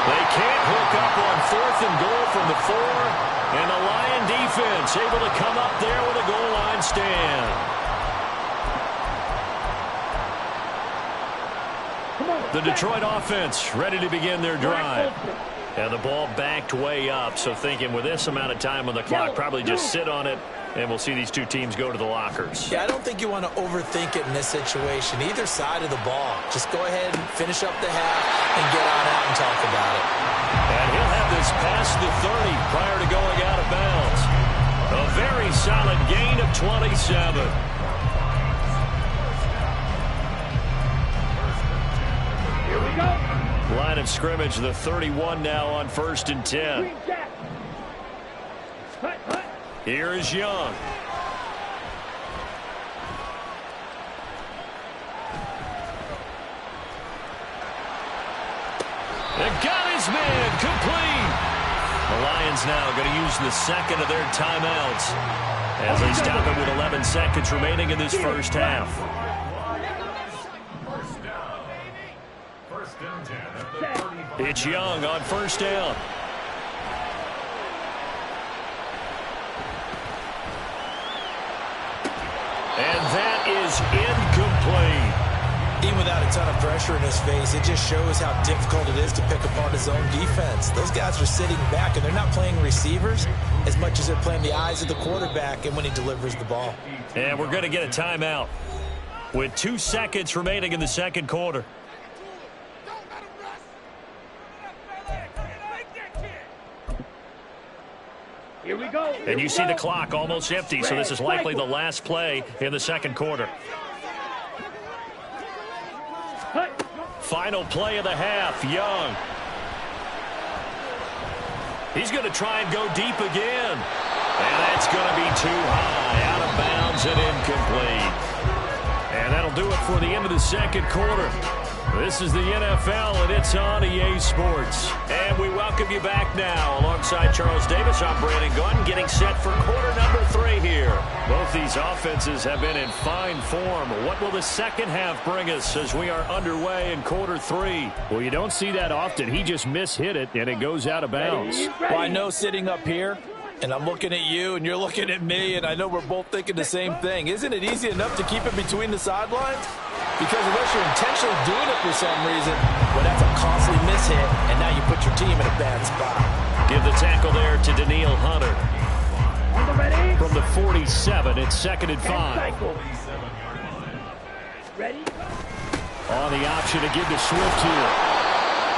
A: They can't hook up on 4th and goal from the 4, and the Lion defense able to come up there with a goal line stand. The Detroit offense ready to begin their drive. And the ball backed way up, so thinking with this amount of time on the clock, probably just sit on it, and we'll see these two teams go to the lockers.
B: Yeah, I don't think you want to overthink it in this situation. Either side of the ball. Just go ahead and finish up the half and get on out and talk about it.
A: And he'll have this past the 30 prior to going out of bounds. A very solid gain of 27.
C: Here we go.
A: Line of scrimmage, the 31 now on 1st and 10. Here is Young. And got his man complete. The Lions now going to use the second of their timeouts as they stop it with 11 seconds remaining in this first half.
E: First and 10 at the 35.
A: It's Young on first down. And that is incomplete.
B: Even without a ton of pressure in his face, it just shows how difficult it is to pick apart his own defense. Those guys are sitting back, and they're not playing receivers as much as they're playing the eyes of the quarterback and when he delivers the ball.
A: And we're going to get a timeout with 2 seconds remaining in the second quarter.
C: Here we go.
A: And you see the clock almost empty, so this is likely the last play in the second quarter. Final play of the half, Young. He's going to try and go deep again. And that's going to be too high, out of bounds and incomplete. And that'll do it for the end of the second quarter. This is the NFL, and it's on EA Sports. And we welcome you back now. Alongside Charles Davis, I'm Brandon Gunn, getting set for quarter number 3 here. Both these offenses have been in fine form. What will the second half bring us as we are underway in quarter 3?
I: Well, you don't see that often. He just mishit it, and it goes out of bounds.
D: Well, I know sitting up here, and I'm looking at you, and you're looking at me, and I know we're both thinking the same thing. Isn't it easy enough to keep it between the sidelines? Because unless you're intentionally doing it for some reason, well, that's a costly mishit, and now you put your team in a bad spot.
A: Give the tackle there to Daniil Hunter.
C: On the ready.
A: From the 47, it's 2nd and 5.
C: Ready?
A: On the option to give to Swift here.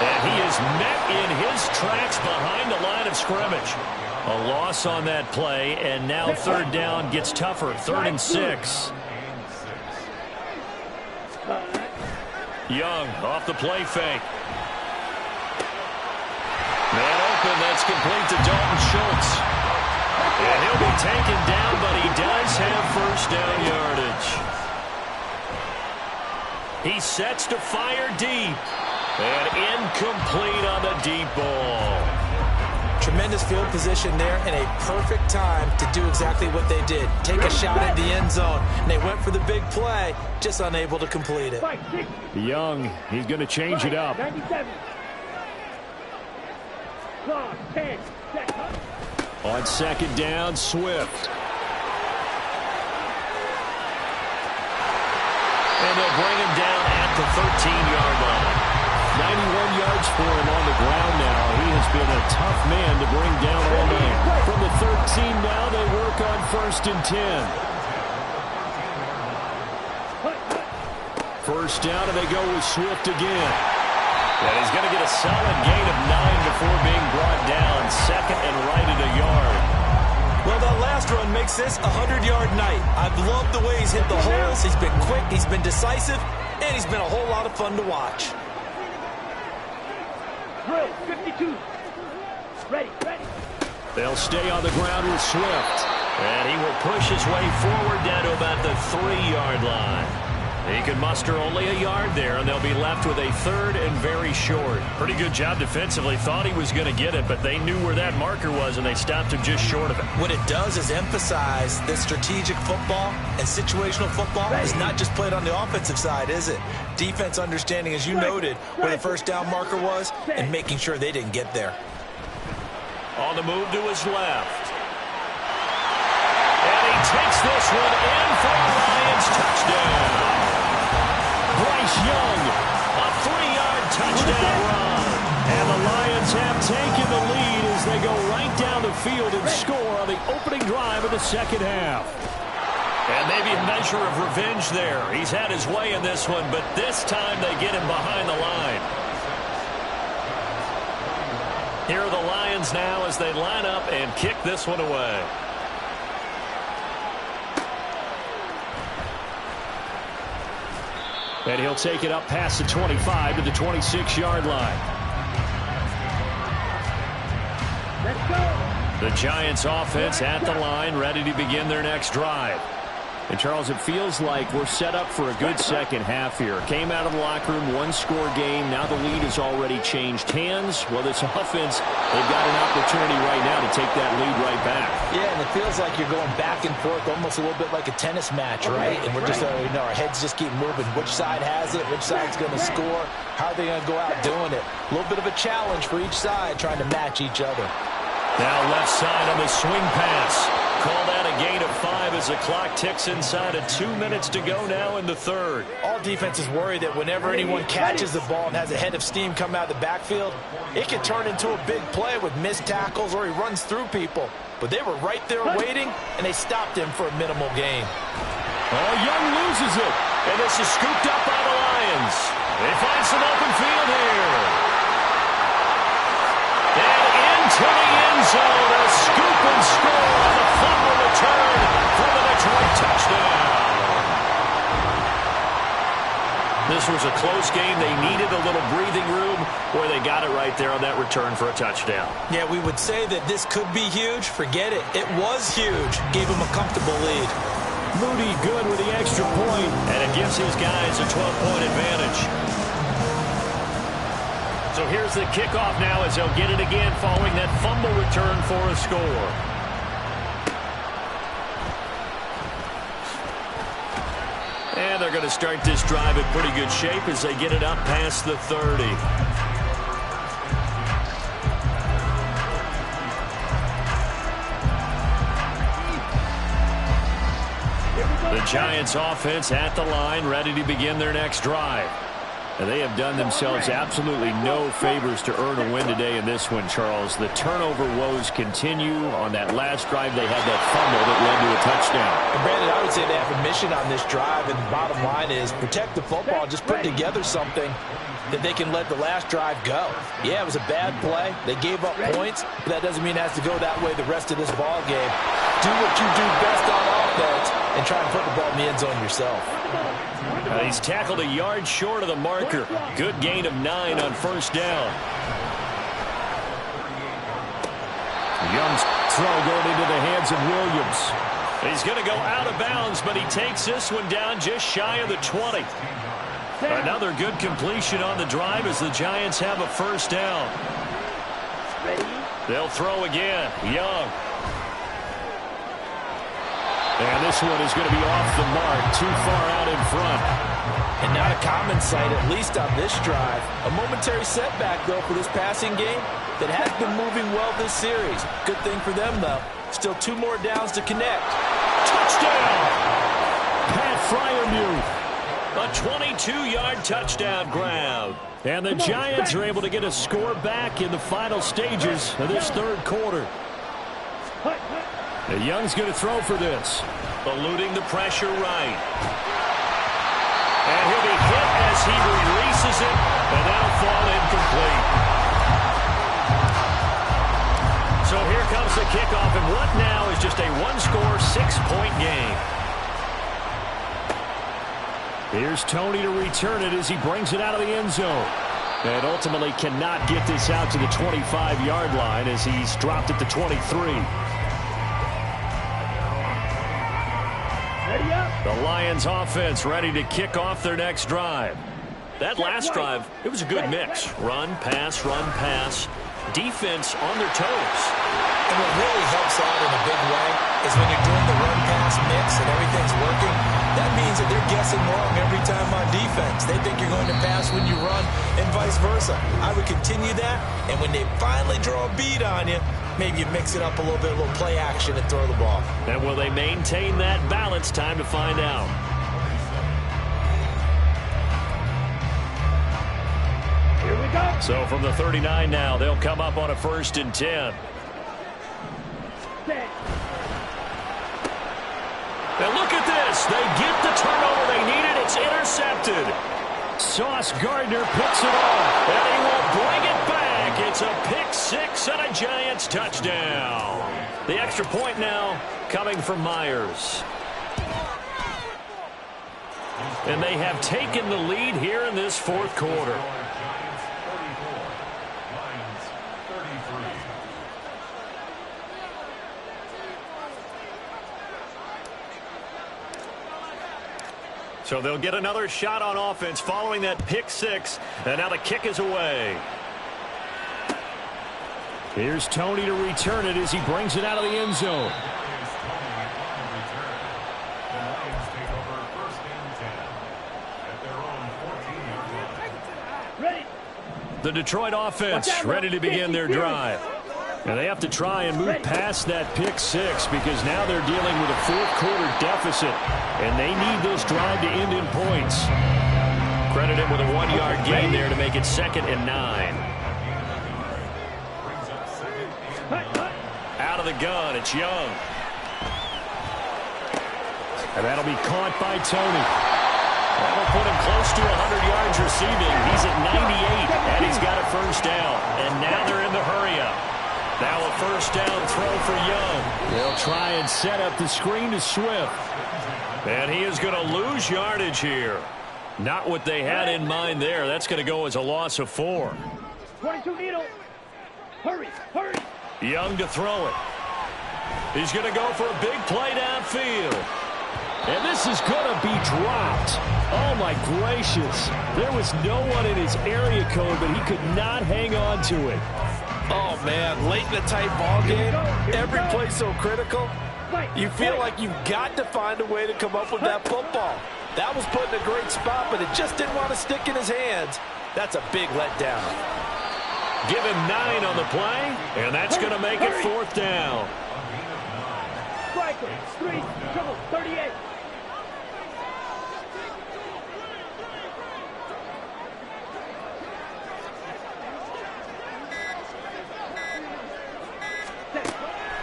A: And he is met in his tracks behind the line of scrimmage. A loss on that play, and now third down gets tougher. 3rd and 6. Young off the play fake. Man open, that's complete to Dalton Schultz. And he'll be taken down, but he does have first down yardage. He sets to fire deep. And incomplete on the deep ball.
B: Tremendous field position there and a perfect time to do exactly what they did. Take a shot at the end zone. And they went for the big play, just unable to complete it.
I: Young, he's going to change it up.
C: 97. Clock, 10 seconds.
A: On second down, Swift. And they'll bring him down at the 13-yard line. 91 yards for him on the ground now. He has been a tough man to bring down all night. From the 13 now, they work on 1st and 10. First down, and they go with Swift again. And he's going to get a solid gain of 9 before being brought down. 2nd and right at a yard.
B: Well, that last run makes this a 100-yard night. I've loved the way he's hit the holes. He's been quick, he's been decisive, and he's been a whole lot of fun to watch.
C: Drill, 52. Ready.
A: They'll stay on the ground with Swift. And he will push his way forward down to about the 3-yard line. He can muster only a yard there, and they'll be left with a 3rd and very short. Pretty good job defensively. Thought he was going to get it, but they knew where that marker was, and they stopped him just short of it.
B: What it does is emphasize that strategic football and situational football is not just played on the offensive side, is it? Defense understanding, as you noted, where the first down marker was and making sure they didn't get there.
A: On the move to his left. And he takes this one in for a Lions touchdown. Bryce Young, a 3-yard touchdown run. And the Lions have taken the lead as they go right down the field and score on the opening drive of the second half. And maybe a measure of revenge there. He's had his way in this one, but this time they get him behind the line. Here are the Lions now as they line up and kick this one away. And he'll take it up past the 25 to the 26-yard line.
C: Let's go.
A: The Giants offense at the line, ready to begin their next drive.
I: And, Charles, it feels like we're set up for a good second half here. Came out of the locker room, one-score game. Now the lead has already changed hands. Well, this offense, they've got an opportunity right now to take that lead right back.
D: Yeah, and it feels like you're going back and forth, almost a little bit like a tennis match, right? And we're just, our heads just keep moving. Which side has it? Which side's going to score? How are they going to go out doing it? A little bit of a challenge for each side, trying to match each other.
A: Now left side on the swing pass. Call that a gain of 5 as the clock ticks inside of 2 minutes to go now in the third.
D: All defenses worry that whenever anyone catches the ball and has a head of steam come out of the backfield, it can turn into a big play with missed tackles or he runs through people. But they were right there waiting, and they stopped him for a minimal gain.
A: Oh, Young loses it, and this is scooped up by the Lions. They find some open field here. And into the end zone, a scoop and score on the fumble return for the Detroit touchdown. This was a close game. They needed a little breathing room. Boy, they got it right there on that return for a touchdown.
B: Yeah, we would say that this could be huge. Forget it. It was huge. Gave him a comfortable lead.
A: MuT good with the extra point, and it gives his guys a 12-point advantage. So here's the kickoff now as they'll get it again following that fumble return for a score. And they're going to start this drive in pretty good shape as they get it up past the 30. The Giants offense at the line, ready to begin their next drive. And they have done themselves absolutely no favors to earn a win today in this one, Charles. The turnover woes continue. On that last drive, they had that fumble that led to a touchdown.
D: And Brandon, I would say they have a mission on this drive, and the bottom line is protect the football. Just put together something that they can let the last drive go. Yeah, it was a bad play. They gave up points, but that doesn't mean it has to go that way the rest of this ball game. Do what you do best on offense and try and put the ball in the end zone yourself.
A: He's tackled a yard short of the marker. Good gain of 9 on first down. Young's throw going into the hands of Williams. He's going to go out of bounds, but he takes this one down just shy of the 20. Another good completion on the drive as the Giants have a first down. They'll throw again. Young. And this one is going to be off the mark, too far out in front.
D: And not a common sight, at least on this drive. A momentary setback, though, for this passing game that has been moving well this series. Good thing for them, though. Still 2 more downs to connect.
A: Touchdown! Pat Freiermuth. A 22-yard touchdown grab. And the Giants are able to get a score back in the final stages of this third quarter. The Young's going to throw for this. Eluding the pressure right. And he'll be hit as he releases it, and that'll fall incomplete. So here comes the kickoff, and what now is just a one-score, 6-point game. Here's Tony to return it as he brings it out of the end zone. And ultimately cannot get this out to the 25-yard line as he's dropped it to 23. The Lions offense ready to kick off their next drive. That last drive, it was a good mix. Run, pass, defense on their toes.
B: And what really helps out in a big way is when you're doing the run-pass mix and everything's working, that means that they're guessing wrong every time on defense. They think you're going to pass when you run and vice versa. I would continue that, and when they finally draw a bead on you, maybe you mix it up a little bit, a little play action and throw the ball.
A: And will they maintain that balance? Time to find out.
C: Here we go.
A: So from the 39 now, they'll come up on a 1st and 10. Now look at this. They get the turnover they needed. It's intercepted. Sauce Gardner picks it off, and he will bring it back. It's a pick 6 and a Giants touchdown. The extra point now coming from Myers. And they have taken the lead here in this fourth quarter. So they'll get another shot on offense following that pick six. And now the kick is away. Here's Tony to return it as he brings it out of the end zone. The Detroit offense ready to begin their drive. And they have to try and move past that pick six because now they're dealing with a fourth-quarter deficit, and they need this drive to end in points. Credit him with a one-yard gain there to make it 2nd and 9. Out of the gun, it's Young. And that'll be caught by Tony. That'll put him close to 100 yards receiving. He's at 98, and he's got a first down. And now they're in the hurry-up. Now a first down throw for Young. They'll try and set up the screen to Swift. And he is going to lose yardage here. Not what they had in mind there. That's going to go as a loss of 4.
C: 22 needle. Hurry, hurry.
A: Young to throw it. He's going to go for a big play downfield. And this is going to be dropped. Oh, my gracious. There was no one in his area code, but he could not hang on to it.
D: Oh, man, late in a tight ball game, every play so critical. You feel like you've got to find a way to come up with that football. That was put in a great spot, but it just didn't want to stick in his hands. That's a big letdown.
A: Give him 9 on the play, and that's going to make it 4th down.
C: Striker, 3, trouble, 38.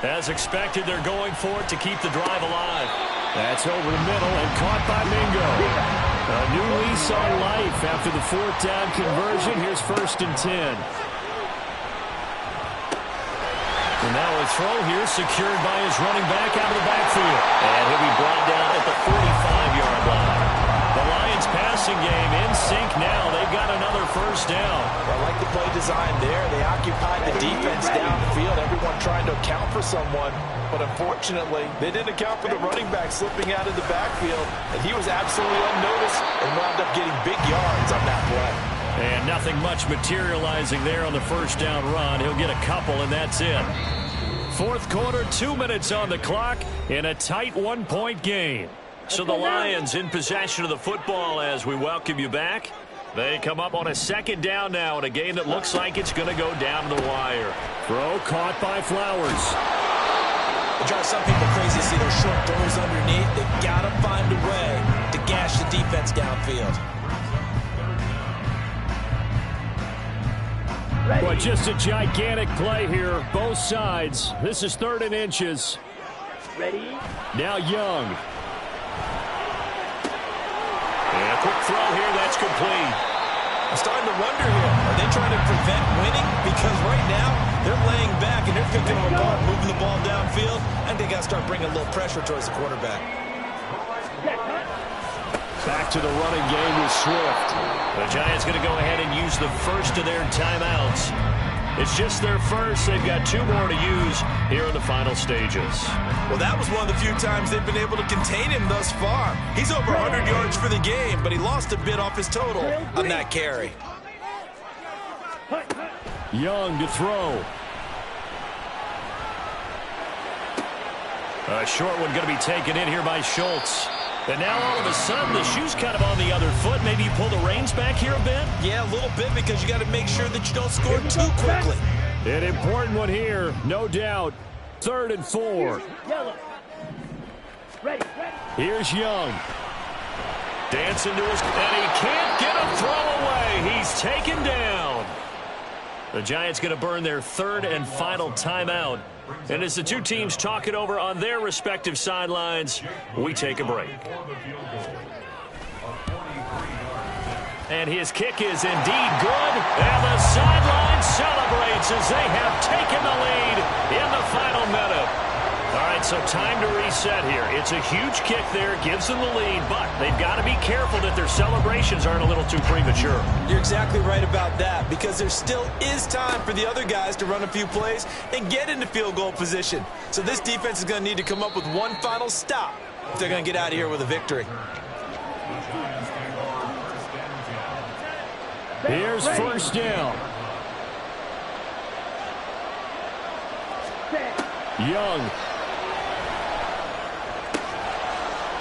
A: As expected, they're going for it to keep the drive alive. That's over the middle and caught by Mingo. A new lease on life after the 4th down conversion. Here's 1st and 10. And now a throw here secured by his running back out of the backfield. And he'll be brought down at the 45-yard line. The Lions passing game in sync now. They've got another first down.
B: I like the play design there. They occupied the defense downfield. Everyone trying to account for someone. But unfortunately, they didn't account for the running back slipping out of the backfield. And he was absolutely unnoticed and wound up getting big yards on that play.
A: And nothing much materializing there on the first down run. He'll get a couple, and that's it. 4th quarter, 2 minutes on the clock in a tight 1-point game. So the Lions in possession of the football as we welcome you back. They come up on a 2nd down now in a game that looks like it's going to go down to the wire. Throw caught by Flowers.
B: It drives some people crazy to see those short throws underneath. They got to find a way to gash the defense downfield.
A: But just a gigantic play here, both sides. This is 3rd and inches.
C: Ready?
A: Now Young. And a quick throw here, that's complete.
B: I'm starting to wonder here, are they trying to prevent winning? Because right now, they're laying back and they're picking them apart, moving the ball downfield, and they got to start bringing a little pressure towards the quarterback.
A: Back to the running game with Swift. The Giants going to go ahead and use the first of their timeouts. It's just their first. They've got 2 more to use here in the final stages.
B: Well, that was one of the few times they've been able to contain him thus far. He's over 100 yards for the game, but he lost a bit off his total on that carry.
A: Young to throw. A short one going to be taken in here by Schultz. And now all of a sudden the shoe's kind of on the other foot. Maybe you pull the reins back here a bit?
B: Yeah, a little bit because you got to make sure that you don't score too quickly.
A: An important one here, no doubt. 3rd and 4.
C: Ready.
A: Here's Young. Dancing to his... And he can't get a throw away. He's taken down. The Giants going to burn their 3rd and final timeout. And as the 2 teams talk it over on their respective sidelines, we take a break. And his kick is indeed good. And the sideline celebrates as they have taken the lead in the final minute. All right, so time to reset here. It's a huge kick there, gives them the lead, but they've got to be careful that their celebrations aren't a little too premature.
B: You're exactly right about that, because there still is time for the other guys to run a few plays and get into field goal position. So this defense is going to need to come up with one final stop if they're going to get out of here with a victory.
A: Here's first down. Young.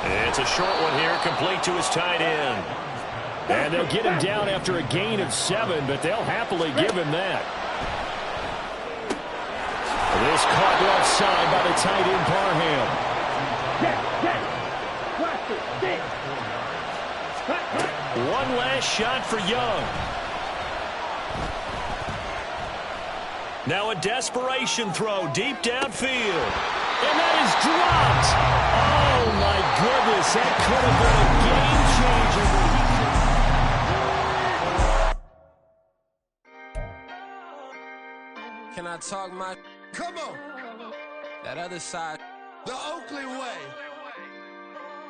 A: It's a short one here, complete to his tight end. And they'll get him down after a gain of 7, but they'll happily give him that. This caught left side by the tight end, Parham. One last shot for Young. Now a desperation throw deep downfield. And that is dropped. Oh, my goodness. That could have
F: been a game changer. Can I talk my...
G: Come on.
F: That other side.
G: The Oakley way.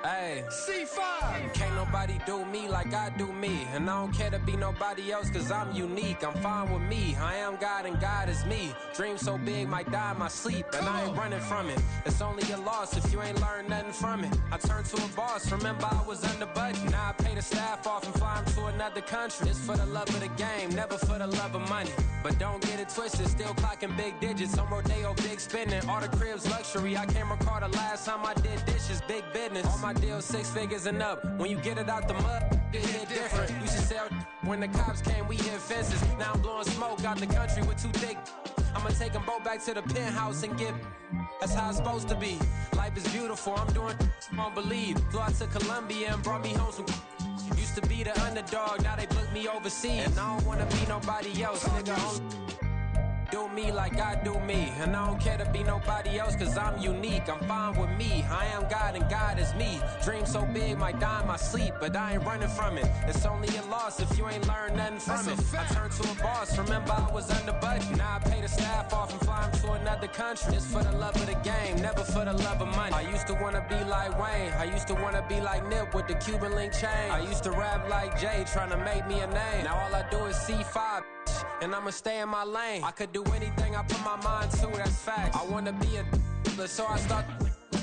F: Hey.
G: C5.
F: Can't nobody do me like I do me. And I don't care to be nobody else cause I'm unique. I'm fine with me. I am God and God is me. Dream so big might die in my sleep. And I ain't running from it. It's only a loss if you ain't learned nothing from it. I turned to a boss. Remember I was under budget. Now I pay the staff off and fly them to another country. It's for the love of the game, never for the love of money. But don't get it twisted. Still clocking big digits. On Rodeo, big spending. All the cribs luxury. I can't recall the last time I did dishes. Big business. All my deals 6 figures and up. When you get it out the mud, it hit different. Used to sell when the cops came, we hit fences. Now I'm blowing smoke out the country with 2 thick. I'ma take them both back to the penthouse and get. That's how it's supposed to be. Life is beautiful. I'm doing won't believe. Flew out to Colombia and brought me home some. Used to be the underdog, now they booked me overseas. And I don't wanna be nobody else, nigga. Do me like I do me. And I don't care to be nobody else cause I'm unique. I'm fine with me. I am God and God is me. Dream so big might die in my sleep, but I ain't running from it. It's only a loss if you ain't learned nothing from it. I turned to a boss. Remember I was under budget. Now I pay the staff off and fly them to another country. It's for the love of the game, never for the love of money. I used to wanna be like Wayne. I used to wanna be like Nip with the Cuban link chain. I used to rap like Jay, trying to make me a name. Now all I do is C5. And I'ma stay in my lane. I could do anything I put my mind to, that's fact. I wanna be a so I start.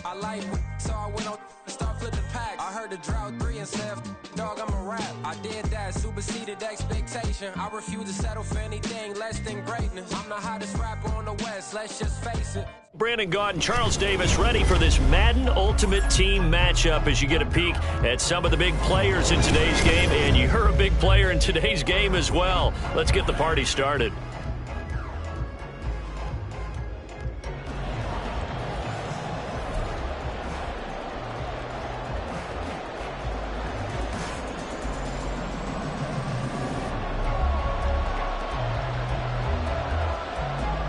F: I like so I went on and start flipping packs. I heard the drought 3 and said, dog, I'm a rap. I did that, superseded expectation. I refuse to settle for anything less than greatness. I'm the hottest rapper on the West, let's just face it.
A: Brandon Gaud and Charles Davis ready for this Madden Ultimate Team matchup as you get a peek at some of the big players in today's game. And you're a big player in today's game as well. Let's get the party started.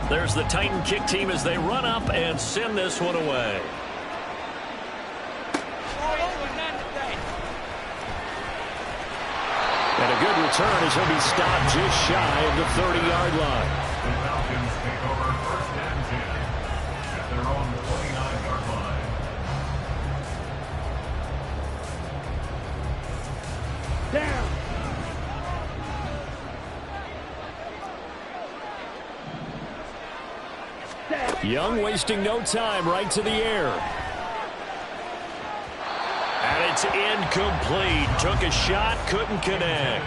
A: There's the Titan kick team as they run up and send this one away. And a good return as he'll be stopped just shy of the 30-yard line.
E: The Falcons take over 1st and 10 at their own 29-yard line.
C: Down.
A: Young wasting no time, right to the air. And it's incomplete. Took a shot, couldn't connect.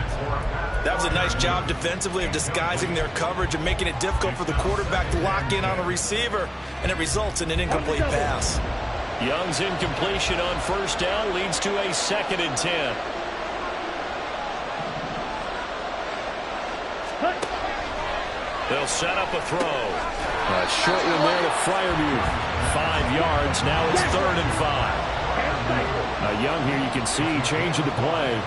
B: That was a nice job defensively of disguising their coverage and making it difficult for the quarterback to lock in on a receiver, and it results in an incomplete pass.
A: Young's incompletion on 1st down leads to a 2nd and 10. They'll set up a throw. A short one there to Fryermuth. 5 yards. Now it's 3rd and 5. Young here, you can see changing the play.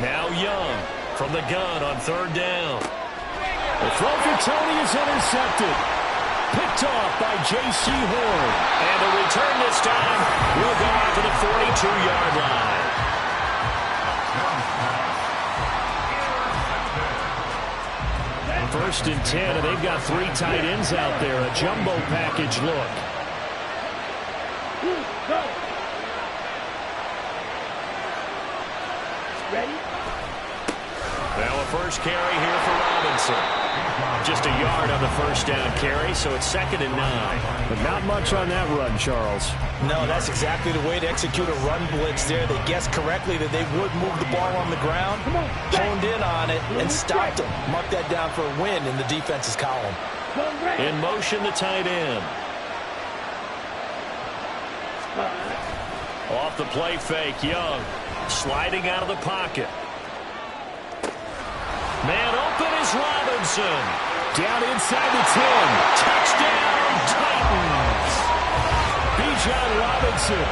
A: Now Young from the gun on 3rd down. The throw for Tony is intercepted. Picked off by J.C. Horn. And the return this time will go out to the 42-yard line. 1st and 10, and they've got 3 tight ends out there. A jumbo package look.
C: Ready?
A: Now a first carry here for Robinson. Just a yard on the first down carry, so it's 2nd and 9.
I: But not much on that run, Charles.
B: No, that's exactly the way to execute a run blitz there. They guessed correctly that they would move the ball on the ground, honed in on it, and stopped them. Mark that down for a win in the defense's column.
A: In motion, the tight end. Off the play fake, Young. Sliding out of the pocket. Man open is Robinson. Down inside the 10. Touchdown, Titans. Bijan Robinson,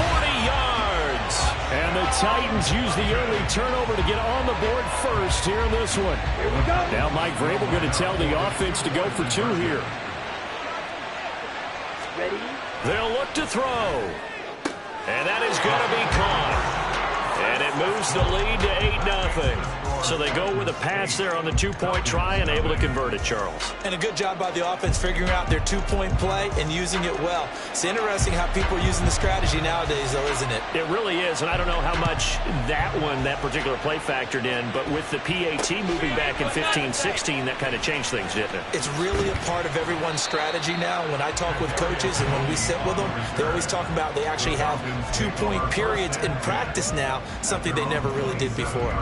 A: 40 yards. And the Titans use the early turnover to get on the board first here in this one.
C: Here we go.
A: Now Mike Vrabel going to tell the offense to go for 2 here.
C: Ready?
A: They'll look to throw. And that is going to be caught. And it moves the lead to 8-0. So they go with a pass there on the 2-point try and able to convert it, Charles.
B: And a good job by the offense figuring out their 2-point play and using it well. It's interesting how people are using the strategy nowadays, though, isn't it?
A: It really is, and I don't know how much that particular play factored in, but with the PAT moving back in 15-16, that kind of changed things, didn't it?
B: It's really a part of everyone's strategy now. When I talk with coaches and when we sit with them, they always talk about they actually have 2-point periods in practice now, something they never really did before.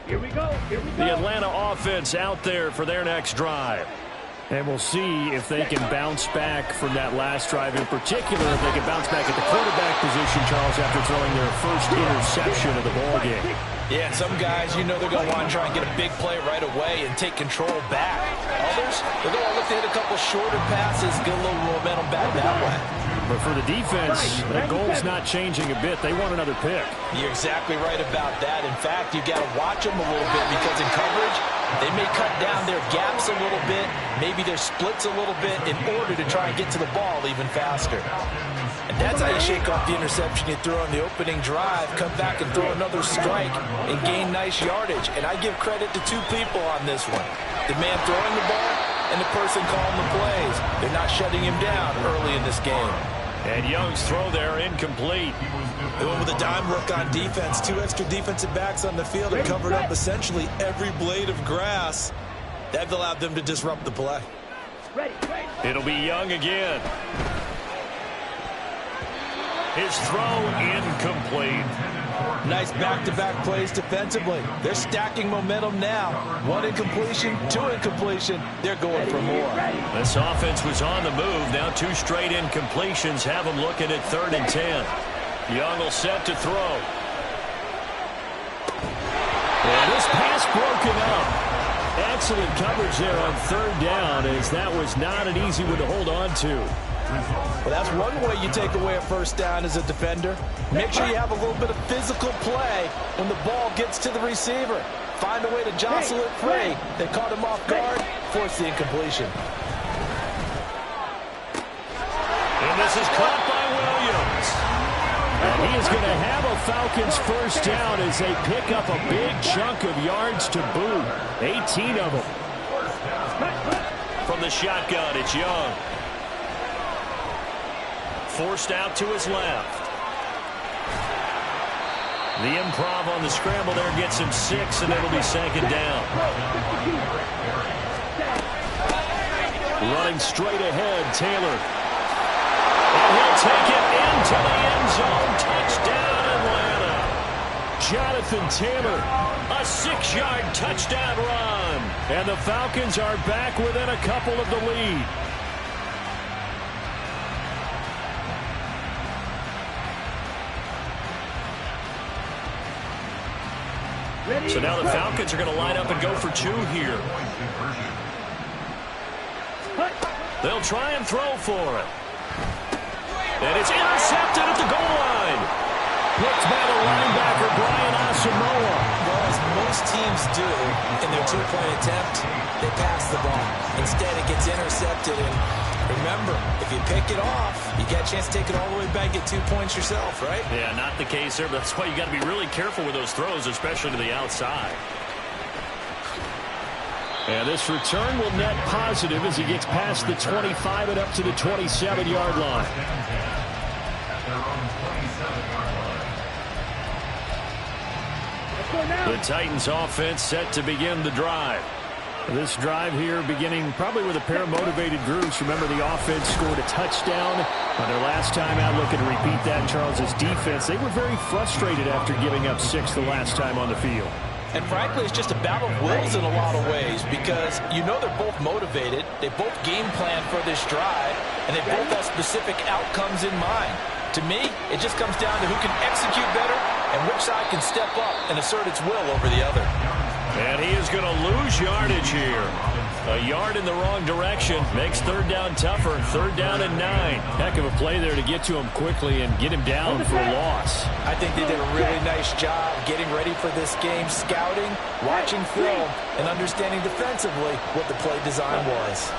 C: Here we go. Here we go.
A: The Atlanta offense out there for their next drive.
I: And we'll see if they can bounce back from that last drive, in particular if they can bounce back at the quarterback position, Charles, after throwing their first interception of the ball game.
B: Yeah, some guys, you know they're going to want to try and get a big play right away and take control back. Others, they're going to look to hit a couple shorter passes, get a little momentum back that way.
I: But for the defense, that goal's not changing a bit. They want another pick.
B: You're exactly right about that. In fact, you got to watch them a little bit because in coverage, they may cut down their gaps a little bit, maybe their splits a little bit in order to try and get to the ball even faster. And that's how you shake off the interception you threw on the opening drive, come back and throw another strike and gain nice yardage. And I give credit to 2 people on this one. The man throwing the ball and the person calling the plays. They're not shutting him down early in this game.
A: And Young's throw there incomplete.
B: They went with a dime look on defense. 2 extra defensive backs on the field and covered up essentially every blade of grass. That allowed them to disrupt the play.
C: Ready.
A: It'll be Young again. His throw incomplete.
B: Nice back-to-back plays defensively. They're stacking momentum now. 1 incompletion, 2 incompletion. They're going for more.
A: This offense was on the move. Now 2 straight incompletions have them looking at 3rd and 10. Young will set to throw. And this pass broken up. Excellent coverage there on 3rd down, as that was not an easy one to hold on to.
B: Well, that's one way you take away a first down as a defender. Make sure you have a little bit of physical play when the ball gets to the receiver. Find a way to jostle it free. They caught him off guard, force the incompletion.
A: And this is caught by Williams. And he is going to have a Falcons first down as they pick up a big chunk of yards to boot. 18 of them. From the shotgun, it's Young. Forced out to his left. The improv on the scramble there gets him 6, and it'll be 2nd down. Running straight ahead, Taylor. And he'll take it into the end zone. Touchdown, Atlanta. Jonathan Taylor, a 6-yard touchdown run. And the Falcons are back within a couple of the lead. So now the Falcons are going to line up and go for 2 here. They'll try and throw for it. And it's intercepted at the goal line. Picked by the linebacker, Brian Asamoah.
B: Well, as most teams do in their 2-point attempt, they pass the ball. Instead, it gets intercepted. And remember, if you pick it off, you get a chance to take it all the way back, get 2 points yourself, right?
A: Yeah, not the case there, but that's why you got to be really careful with those throws, especially to the outside. And this return will net positive as he gets past the 25 and up to the 27-yard line. The Titans offense set to begin the drive. This drive here beginning probably with a pair of motivated groups. Remember, the offense scored a touchdown on their last time out. Looking to repeat that. Charles's defense, they were very frustrated after giving up 6 the last time on the field.
D: And frankly, it's just a battle of wills in a lot of ways because you know they're both motivated. They both game plan for this drive, and they both have specific outcomes in mind. To me, it just comes down to who can execute better and which side can step up and assert its will over the other.
A: And he is going to lose yardage here. A yard in the wrong direction makes third down tougher. 3rd down and 9. Heck of a play there to get to him quickly and get him down for a loss.
D: I think they did a really nice job getting ready for this game, scouting, watching film, and understanding defensively what the play design was.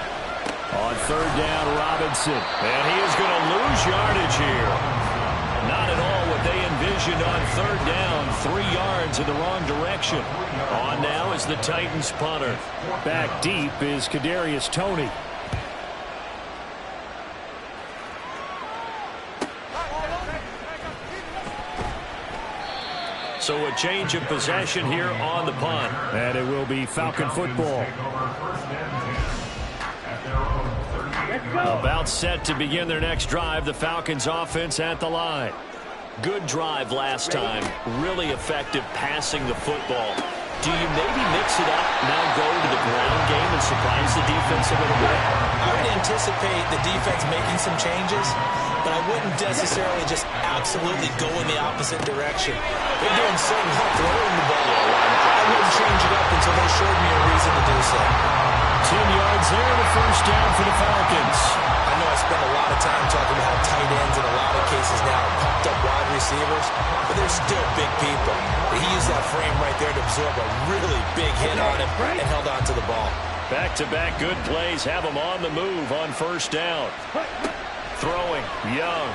A: On 3rd down, Robinson. And he is going to lose yardage here. Not at all what they envisioned on 3rd down. 3 yards in the wrong direction. On now is the Titans punter. Back deep is Kadarius Toney. So a change of possession here on the punt. And it will be Falcon football. About set to begin their next drive. The Falcons offense at the line. Good drive last time. Really effective passing the football. Do you maybe mix it up, now go to the ground game and surprise the defense a little bit?
B: I would anticipate the defense making some changes, but I wouldn't necessarily just absolutely go in the opposite direction. They're doing so well throwing the ball. I wouldn't change it up until they showed me a reason to do so.
A: 10 yards there, the 1st down for the Falcons.
B: I know I spent a lot of time talking about how tight ends in a lot of cases now are pumped up wide receivers, but they're still big people. He used that frame right there to absorb a really big hit on him and held on to the ball.
A: Back-to-back good plays have him on the move on 1st down. Throwing, Young.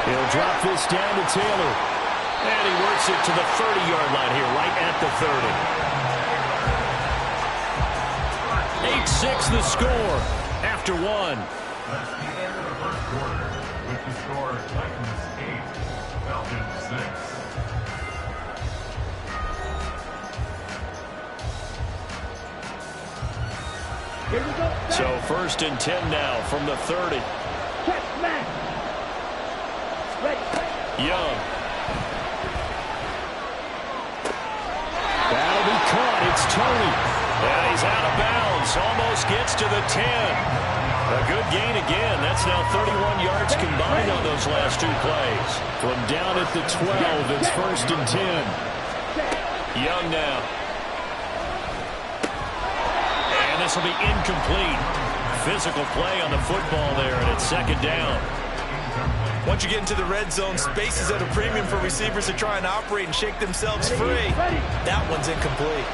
A: He'll drop this down to Taylor. And he works it to the 30-yard line here, right at the 30. 8-6 the score after 1.
E: That's the end of the 1st quarter with the score Titans 8, Falcons 6.
A: So 1st and 10 now from the 30. Young. That'll be caught. It's Toney. And he's out of bounds. Almost gets to the 10. A good gain again. That's now 31 yards combined on those last 2 plays. From down at the 12, it's 1st and 10. Young now. And this will be incomplete. Physical play on the football there, and it's 2nd down.
B: Once you get into the red zone, space is at a premium for receivers to try and operate and shake themselves free. That one's incomplete.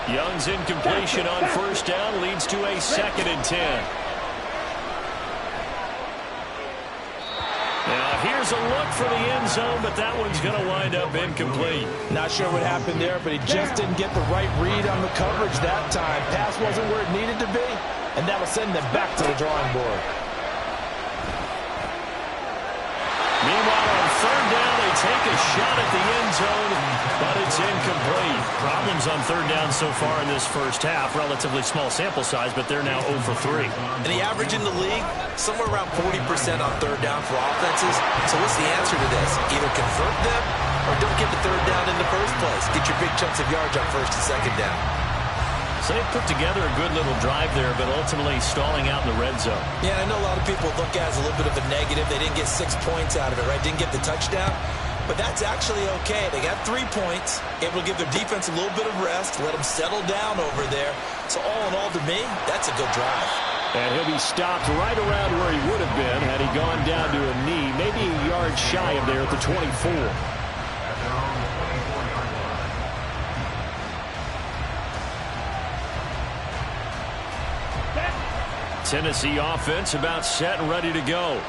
A: Young's incompletion on 1st down leads to a 2nd and 10. Now here's a look for the end zone, but that one's going to wind up incomplete.
D: Not sure what happened there, but he just didn't get the right read on the coverage that time. Pass wasn't where it needed to be, and that'll send them back to the drawing board.
A: Meanwhile, on 3rd down, they take a shot at the end zone, but it's incomplete. Problems on 3rd down so far in this 1st half. Relatively small sample size, but they're now 0 for 3.
B: And the average in the league, somewhere around 40% on 3rd down for offenses. So what's the answer to this? Either convert them or don't get the 3rd down in the first place. Get your big chunks of yards on 1st and 2nd down.
A: So they put together a good little drive there, but ultimately stalling out in the red zone.
B: Yeah, I know a lot of people look at it as a little bit of a negative. They didn't get 6 points out of it, right? Didn't get the touchdown. But that's actually okay. They got 3 points, able to give their defense a little bit of rest, let them settle down over there. So all in all, to me, that's a good drive.
A: And he'll be stopped right around where he would have been had he gone down to a knee, maybe a yard shy of there at the 24. Tennessee offense about set and ready to go.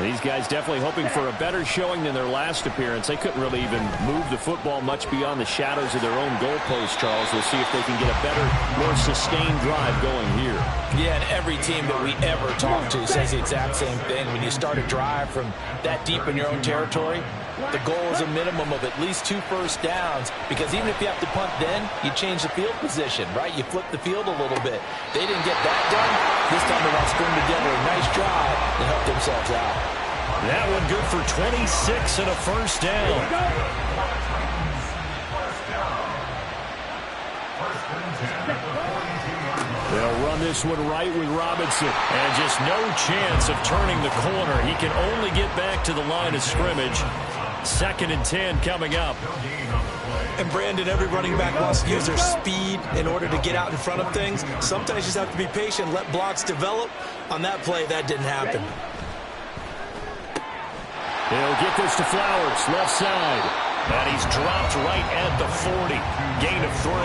I: These guys definitely hoping for a better showing than their last appearance. They couldn't really even move the football much beyond the shadows of their own goalpost, Charles. We'll see if they can get a better, more sustained drive going here.
D: Yeah, and every team that we ever talk to says the exact same thing. When you start a drive from that deep in your own territory, the goal is a minimum of at least 2 first downs, because even if you have to punt then, you change the field position, right? You flip the field a little bit. They didn't get that done. This time they want to string together a nice drive and help themselves out.
A: That one good for 26 and a first down. They'll run this one right with Robinson. And just no chance of turning the corner. He can only get back to the line of scrimmage. 2nd and 10 coming up.
B: And Brandon, every running back wants to use their speed in order to get out in front of things. Sometimes you just have to be patient, let blocks develop. On that play, that didn't happen.
A: He'll get this to Flowers, left side. And he's dropped right at the 40. Gain of 3.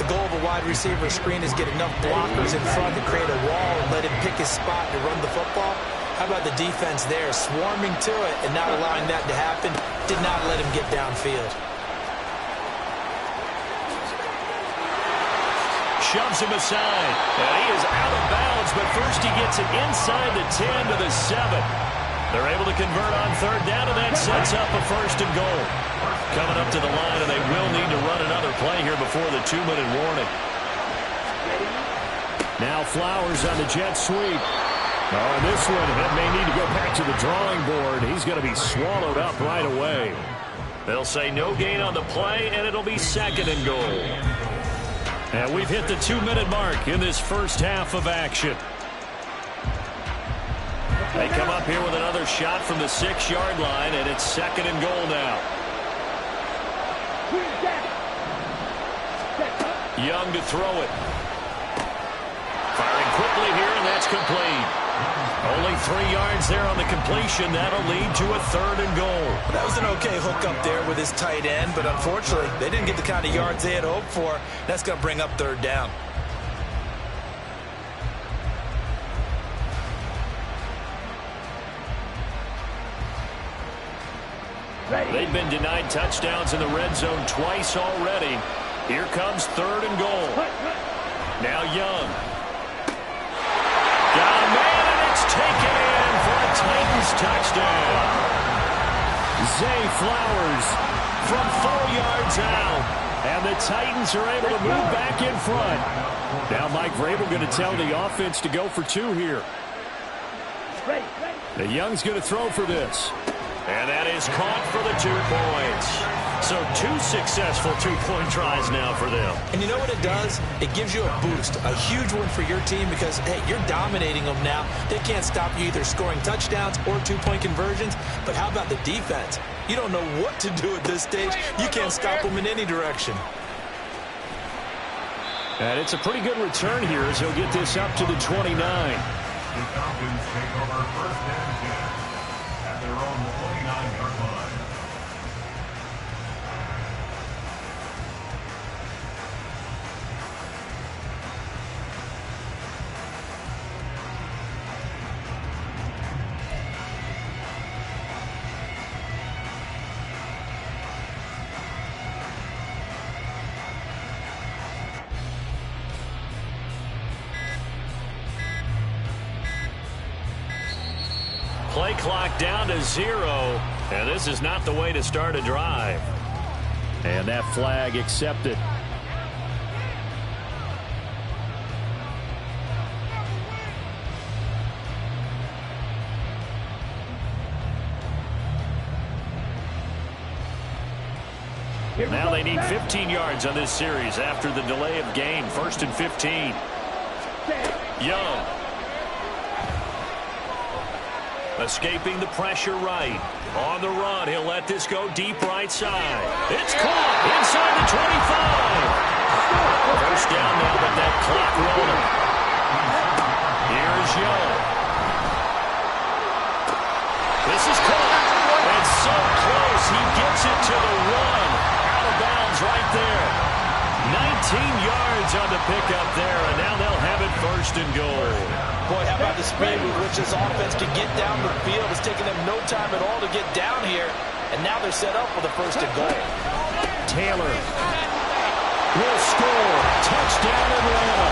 B: The goal of a wide receiver screen is get enough blockers in front to create a wall and let him pick his spot to run the football. How about the defense there, swarming to it and not allowing that to happen? Did not let him get downfield.
A: Shoves him aside. And he is out of bounds, but first he gets it inside the 10 to the 7. They're able to convert on 3rd down, and that sets up a 1st and goal. Coming up to the line, and they will need to run another play here before the 2-minute warning. Now Flowers on the jet sweep. Oh, and this one, it may need to go back to the drawing board. He's going to be swallowed up right away. They'll say no gain on the play, and it'll be 2nd and goal. And we've hit the 2-minute mark in this first half of action. They come up here with another shot from the 6-yard line, and it's 2nd and goal now. Young to throw it. Firing quickly here, and that's complete. Only 3 yards there on the completion. That'll lead to a 3rd and goal.
B: That was an okay hook up there with his tight end, but unfortunately, they didn't get the kind of yards they had hoped for. That's going to bring up 3rd down.
A: They've been denied touchdowns in the red zone twice already. Here comes 3rd and goal. Now Young. Got a man, and it's taken in for a Titans touchdown. Zay Flowers from 4 yards out. And the Titans are able to move back in front. Now Mike Vrabel going to tell the offense to go for 2 here. The Young's going to throw for this. And that is caught for the 2 points. So 2 successful 2-point tries now for them.
B: And you know what it does? It gives you a boost, a huge one for your team because, hey, you're dominating them now. They can't stop you either scoring touchdowns or 2-point conversions. But how about the defense? You don't know what to do at this stage. You can't stop them in any direction.
A: And it's a pretty good return here as he'll get this up to the 29.
E: The Falcons take over 1st and 10 at their own 29-yard line.
A: Play clock down to 0. And this is not the way to start a drive. And that flag accepted. Now they need 15 yards on this series after the delay of game. 1st and 15. Young. Escaping the pressure right. On the run, he'll let this go deep right side. It's caught inside the 25. 1st down now with that clock rolling. Here's Young. This is caught. And so close, he gets it to the run. Out of bounds right there. 19 yards on the pickup there, and now they'll have it 1st and goal.
D: Boy, how about the speed with which this offense can get down the field? It's taking them no time at all to get down here, and now they're set up for the first and goal.
A: Taylor will score. Touchdown, Atlanta.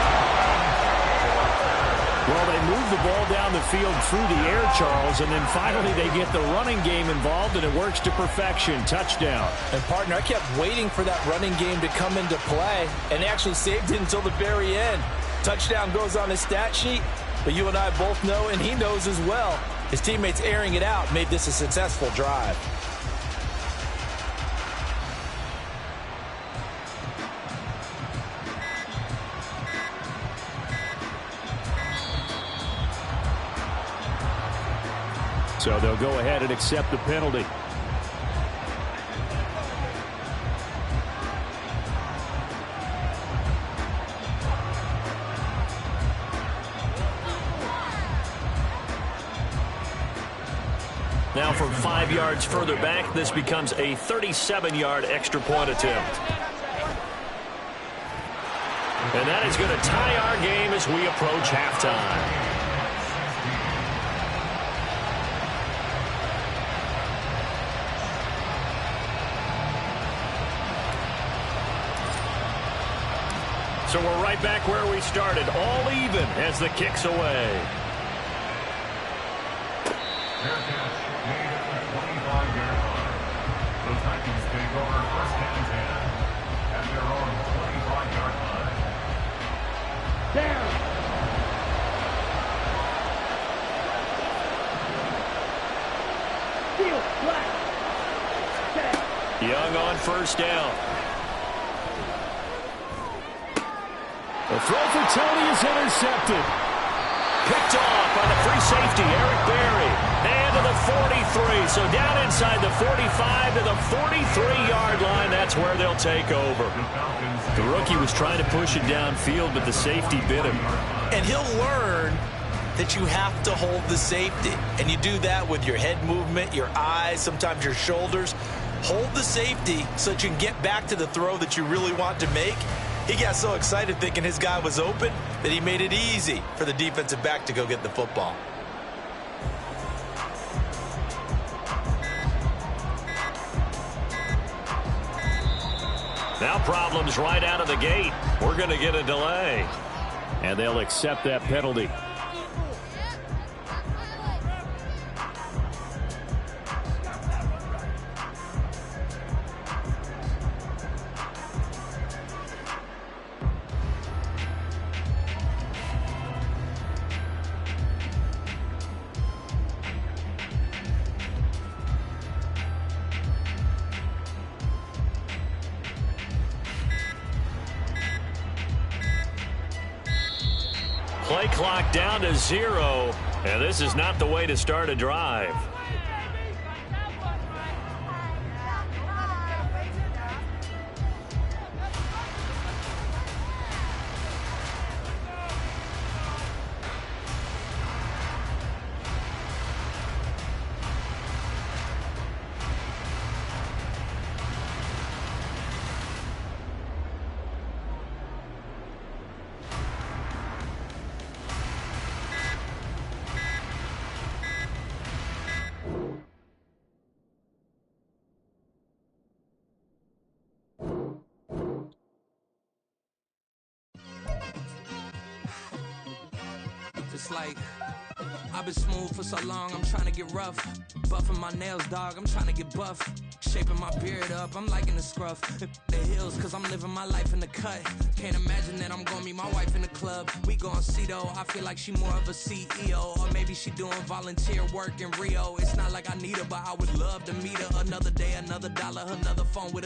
A: Well, they move the ball down the field through the air, Charles, and then finally they get the running game involved, and it works to perfection. Touchdown.
D: And, partner, I kept waiting for that running game to come into play, and actually saved it until the very end. Touchdown goes on his stat sheet, but you and I both know, and he knows as well, his teammates airing it out made this a successful drive.
A: So they'll go ahead and accept the penalty. Now from 5 yards further back, this becomes a 37-yard extra point attempt. And that is going to tie our game as we approach halftime. So we're right back where we started, all even as the kick's away.
E: Fair catch made at the 25-yard line. The Titans take over first and 10 at their own 25-yard line.
C: Down. Field flat.
A: Young on first down. The throw for Tony is intercepted. Picked off by the free safety, Eric Berry. And to the 43. So down inside the 45 to the 43-yard line. That's where they'll take over. The rookie was trying to push it downfield, but the safety bit him.
D: And he'll learn that you have to hold the safety. And you do that with your head movement, your eyes, sometimes your shoulders. Hold the safety so that you can get back to the throw that you really want to make. He got so excited thinking his guy was open that he made it easy for the defensive back to go get the football.
A: Now problems right out of the gate. We're going to get a delay. And they'll accept that penalty. Play clock down to 0, and this is not the way to start a drive.
F: It's like I've been smooth for so long, I'm trying to get rough. Buffing my nails, dog, I'm trying to get buff. Shaping my beard up, I'm liking the scruff. The heels, cause I'm living my life in the cut. Can't imagine that I'm gonna meet my wife in the club. We gon' see though, I feel like she more of a CEO. Or maybe she doing volunteer work in Rio. It's not like I need her, but I would love to meet her. Another day, another dollar, another phone with